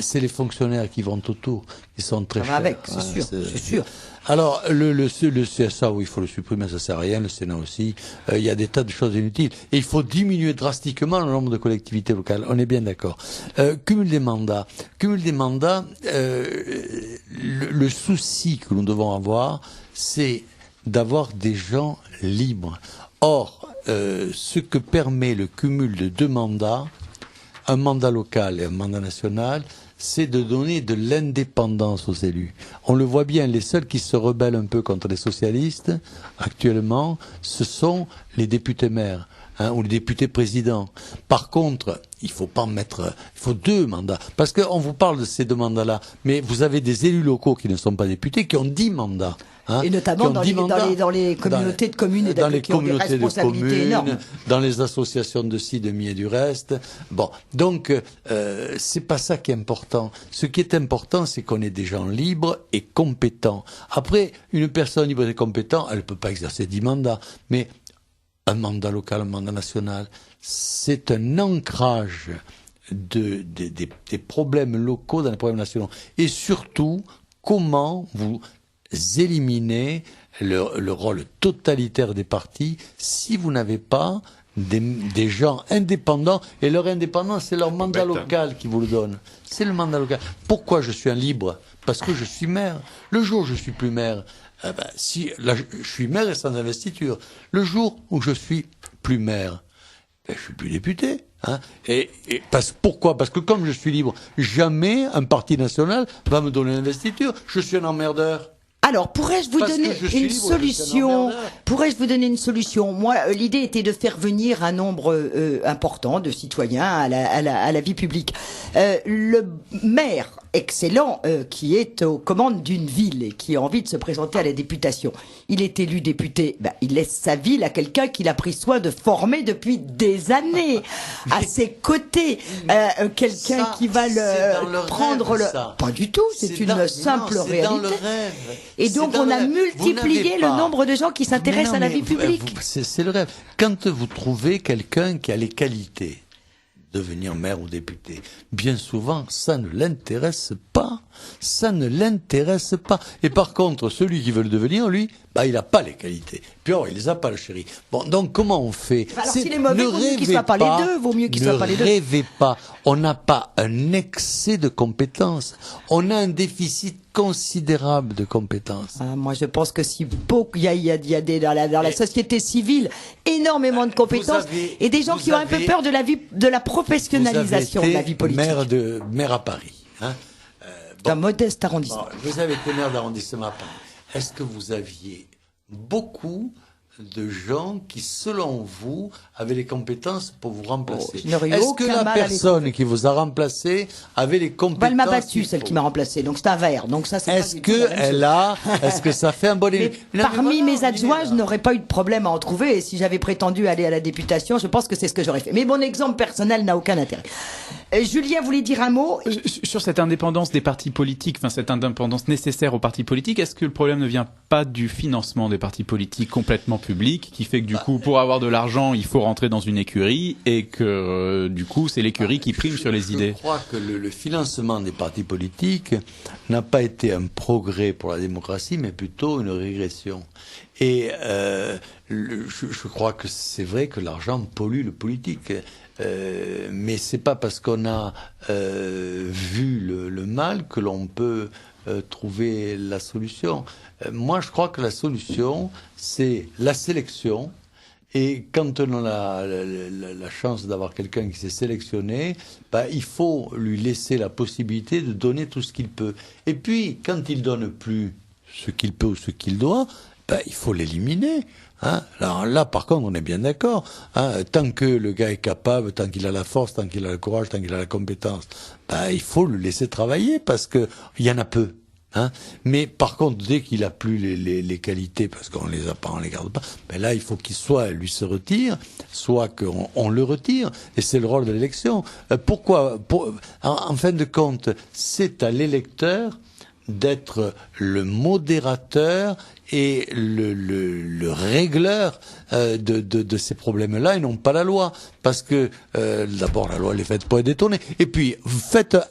C'est les fonctionnaires qui vont autour, qui sont très chers. C'est sûr. Alors, le CSA, oui, il faut le supprimer, ça sert à rien, le Sénat aussi. Il y a des tas de choses inutiles. Et il faut diminuer drastiquement le nombre de collectivités locales. On est bien d'accord. Cumul des mandats. Le souci que nous devons avoir, c'est d'avoir des gens libres. Or, ce que permet le cumul de 2 mandats, un mandat local et un mandat national, c'est de donner de l'indépendance aux élus. On le voit bien, les seuls qui se rebellent un peu contre les socialistes, actuellement, ce sont les députés maires, ou les députés présidents. Par contre, il faut 2 mandats. Parce qu'on vous parle de ces 2 mandats-là, mais vous avez des élus locaux qui ne sont pas députés, qui ont 10 mandats. Et notamment dans les communautés de communes et dans les qui ont des communautés de responsabilités communes, énormes. dans les associations de ci, de mi et du reste. Bon, donc c'est pas ça qui est important. Ce qui est important, c'est qu'on ait des gens libres et compétents. Après, une personne libre et compétente, elle ne peut pas exercer 10 mandats, mais un mandat local, un mandat national, c'est un ancrage des problèmes locaux dans les problèmes nationaux. Et surtout, comment vous éliminer le rôle totalitaire des partis si vous n'avez pas des gens indépendants, et leur indépendance, c'est leur mandat local qui vous le donne. C'est le mandat local. Pourquoi je suis un libre? Parce que je suis maire. Le jour où je suis plus maire, je suis maire et sans investiture. Le jour où je suis plus maire, je suis plus député. Pourquoi? Parce que comme je suis libre, jamais un parti national va me donner l'investiture. Je suis un emmerdeur. Alors, pourrais-je vous donner une solution? Pourrais-je vous donner une solution? Moi, l'idée était de faire venir un nombre important de citoyens à la vie publique. Le maire excellent qui est aux commandes d'une ville et qui a envie de se présenter à la députation. Il est élu député, il laisse sa ville à quelqu'un qu'il a pris soin de former depuis des années à ses côtés. Quelqu'un qui va prendre le... Pas du tout, c'est une simple réalité. Et donc on a multiplié le nombre de gens qui s'intéressent à la vie publique. C'est le rêve. Quand vous trouvez quelqu'un qui a les qualités de devenir maire ou député, bien souvent, ça ne l'intéresse pas. Ça ne l'intéresse pas. Et par contre, celui qui veut le devenir, lui, il n'a pas les qualités. Puis il les a pas, le chéri. Bon, donc comment on fait? Alors s'il est mauvais, vaut mieux qu'il soit pas les deux. Vaut mieux qu'il soit pas les deux. Ne rêvez pas. On n'a pas un excès de compétences. On a un déficit considérable de compétences. Moi, je pense que il y a dans la société civile énormément de compétences et des gens qui ont un peu peur de la professionnalisation de la vie politique. Maire à Paris. D'un modeste arrondissement. Vous avez été maire d'arrondissement à Paris. Est-ce que vous aviez beaucoup de gens qui, selon vous, avaient les compétences pour vous remplacer? Est-ce que la personne qui vous a remplacé avait les compétences? Elle m'a battu, celle qui m'a remplacé, donc c'est un verre. Donc ça, c'est est-ce que ça fait un bon élu? Parmi mes adjoints, je n'aurais pas eu de problème à en trouver, et si j'avais prétendu aller à la députation, je pense que c'est ce que j'aurais fait. Mais mon exemple personnel n'a aucun intérêt. Julien voulait dire un mot? Sur cette indépendance des partis politiques, cette indépendance nécessaire aux partis politiques, est-ce que le problème ne vient pas du financement des partis politiques complètement public, qui fait que du coup, pour avoir de l'argent, il faut rentrer dans une écurie, et que du coup, c'est l'écurie qui prime sur les idées? Je crois que le financement des partis politiques n'a pas été un progrès pour la démocratie, mais plutôt une régression. Et je crois que c'est vrai que l'argent pollue le politique. Mais c'est pas parce qu'on a vu le mal que l'on peut trouver la solution. Moi, je crois que la solution, c'est la sélection. Et quand on a la chance d'avoir quelqu'un qui s'est sélectionné, il faut lui laisser la possibilité de donner tout ce qu'il peut. Et puis, quand il donne plus ce qu'il peut ou ce qu'il doit, il faut l'éliminer. Alors là, par contre, on est bien d'accord. Tant que le gars est capable, tant qu'il a la force, tant qu'il a le courage, tant qu'il a la compétence, il faut le laisser travailler parce que il y en a peu. Mais par contre, dès qu'il a plus les qualités, parce qu'on les a pas, on les garde pas, là, il faut qu'il lui se retire, soit qu'on le retire. Et c'est le rôle de l'élection. Pourquoi? En fin de compte, c'est à l'électeur d'être le modérateur et le régleur de ces problèmes-là, et non pas la loi. Parce que d'abord, la loi elle est faite pour être détournée. Et puis,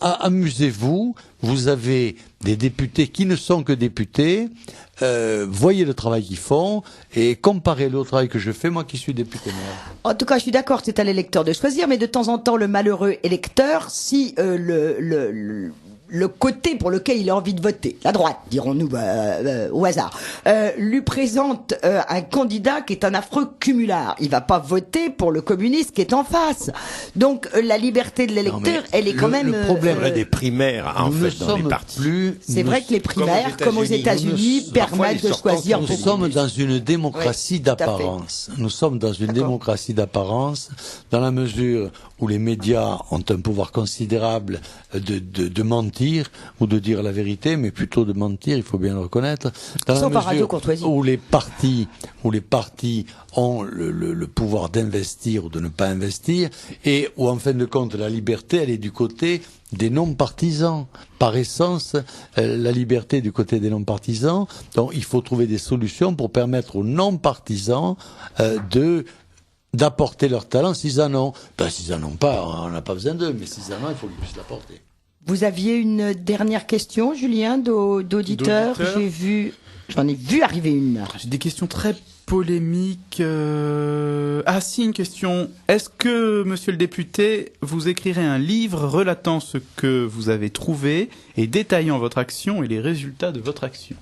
amusez-vous, vous avez des députés qui ne sont que députés, voyez le travail qu'ils font, et comparez-le au travail que je fais, moi qui suis député maire. En tout cas, je suis d'accord, c'est à l'électeur de choisir, mais de temps en temps, le malheureux électeur, si le côté pour lequel il a envie de voter, la droite, dirons-nous au hasard, lui présente un candidat qui est un affreux cumulard. Il va pas voter pour le communiste qui est en face. Donc la liberté de l'électeur, elle est quand même... Le problème des primaires, en fait, dans les partis. C'est vrai que les primaires, comme aux États-Unis, permettent de choisir. Nous sommes dans une démocratie d'apparence. Nous sommes dans une démocratie d'apparence, dans la mesure où les médias ont un pouvoir considérable de mentir ou de dire la vérité, mais plutôt de mentir, il faut bien le reconnaître. Dans la mesure où les partis ont le pouvoir d'investir ou de ne pas investir, et où en fin de compte la liberté, elle est du côté des non-partisans. Par essence, la liberté est du côté des non-partisans. Donc il faut trouver des solutions pour permettre aux non-partisans d'apporter leur talent s'ils en ont. S'ils en ont pas, on n'a pas besoin d'eux, mais s'ils en ont, il faut qu'ils puissent l'apporter. Vous aviez une dernière question, Julien, d'auditeur. J'en ai vu arriver une. J'ai des questions très polémiques. Ah si, une question. Est-ce que, monsieur le député, vous écrirez un livre relatant ce que vous avez trouvé et détaillant votre action et les résultats de votre action?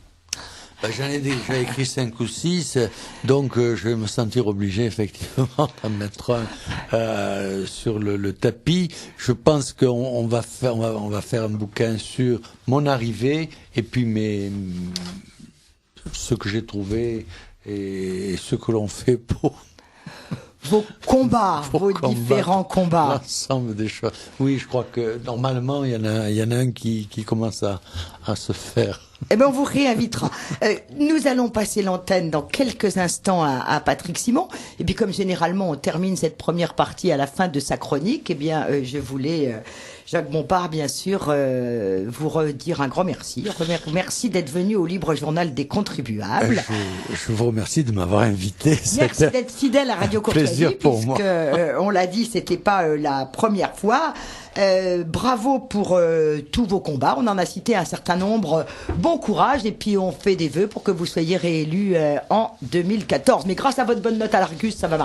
J'en ai déjà écrit 5 ou 6, donc je vais me sentir obligé effectivement d'en mettre un sur le tapis. Je pense qu'on va faire un bouquin sur mon arrivée et puis ce que j'ai trouvé et ce que l'on fait pour vos combats, vos différents combats. L'ensemble des choses. Oui, je crois que normalement il y en a un qui commence à se faire. Eh ben, on vous réinvitera. Nous allons passer l'antenne dans quelques instants à Patrick Simon. Et puis, comme généralement, on termine cette première partie à la fin de sa chronique, eh bien, je voulais, Jacques Bompard, bien sûr, vous redire un grand merci. Merci d'être venu au Libre Journal des Contribuables. Je vous remercie de m'avoir invité. Merci d'être fidèle à Radio Courtoisie. Plaisir pour moi. On l'a dit, c'était pas la première fois. Bravo pour tous vos combats. On en a cité un certain nombre. Bon courage et puis on fait des vœux pour que vous soyez réélu en 2014. Mais grâce à votre bonne note à l'Argus, ça va marcher.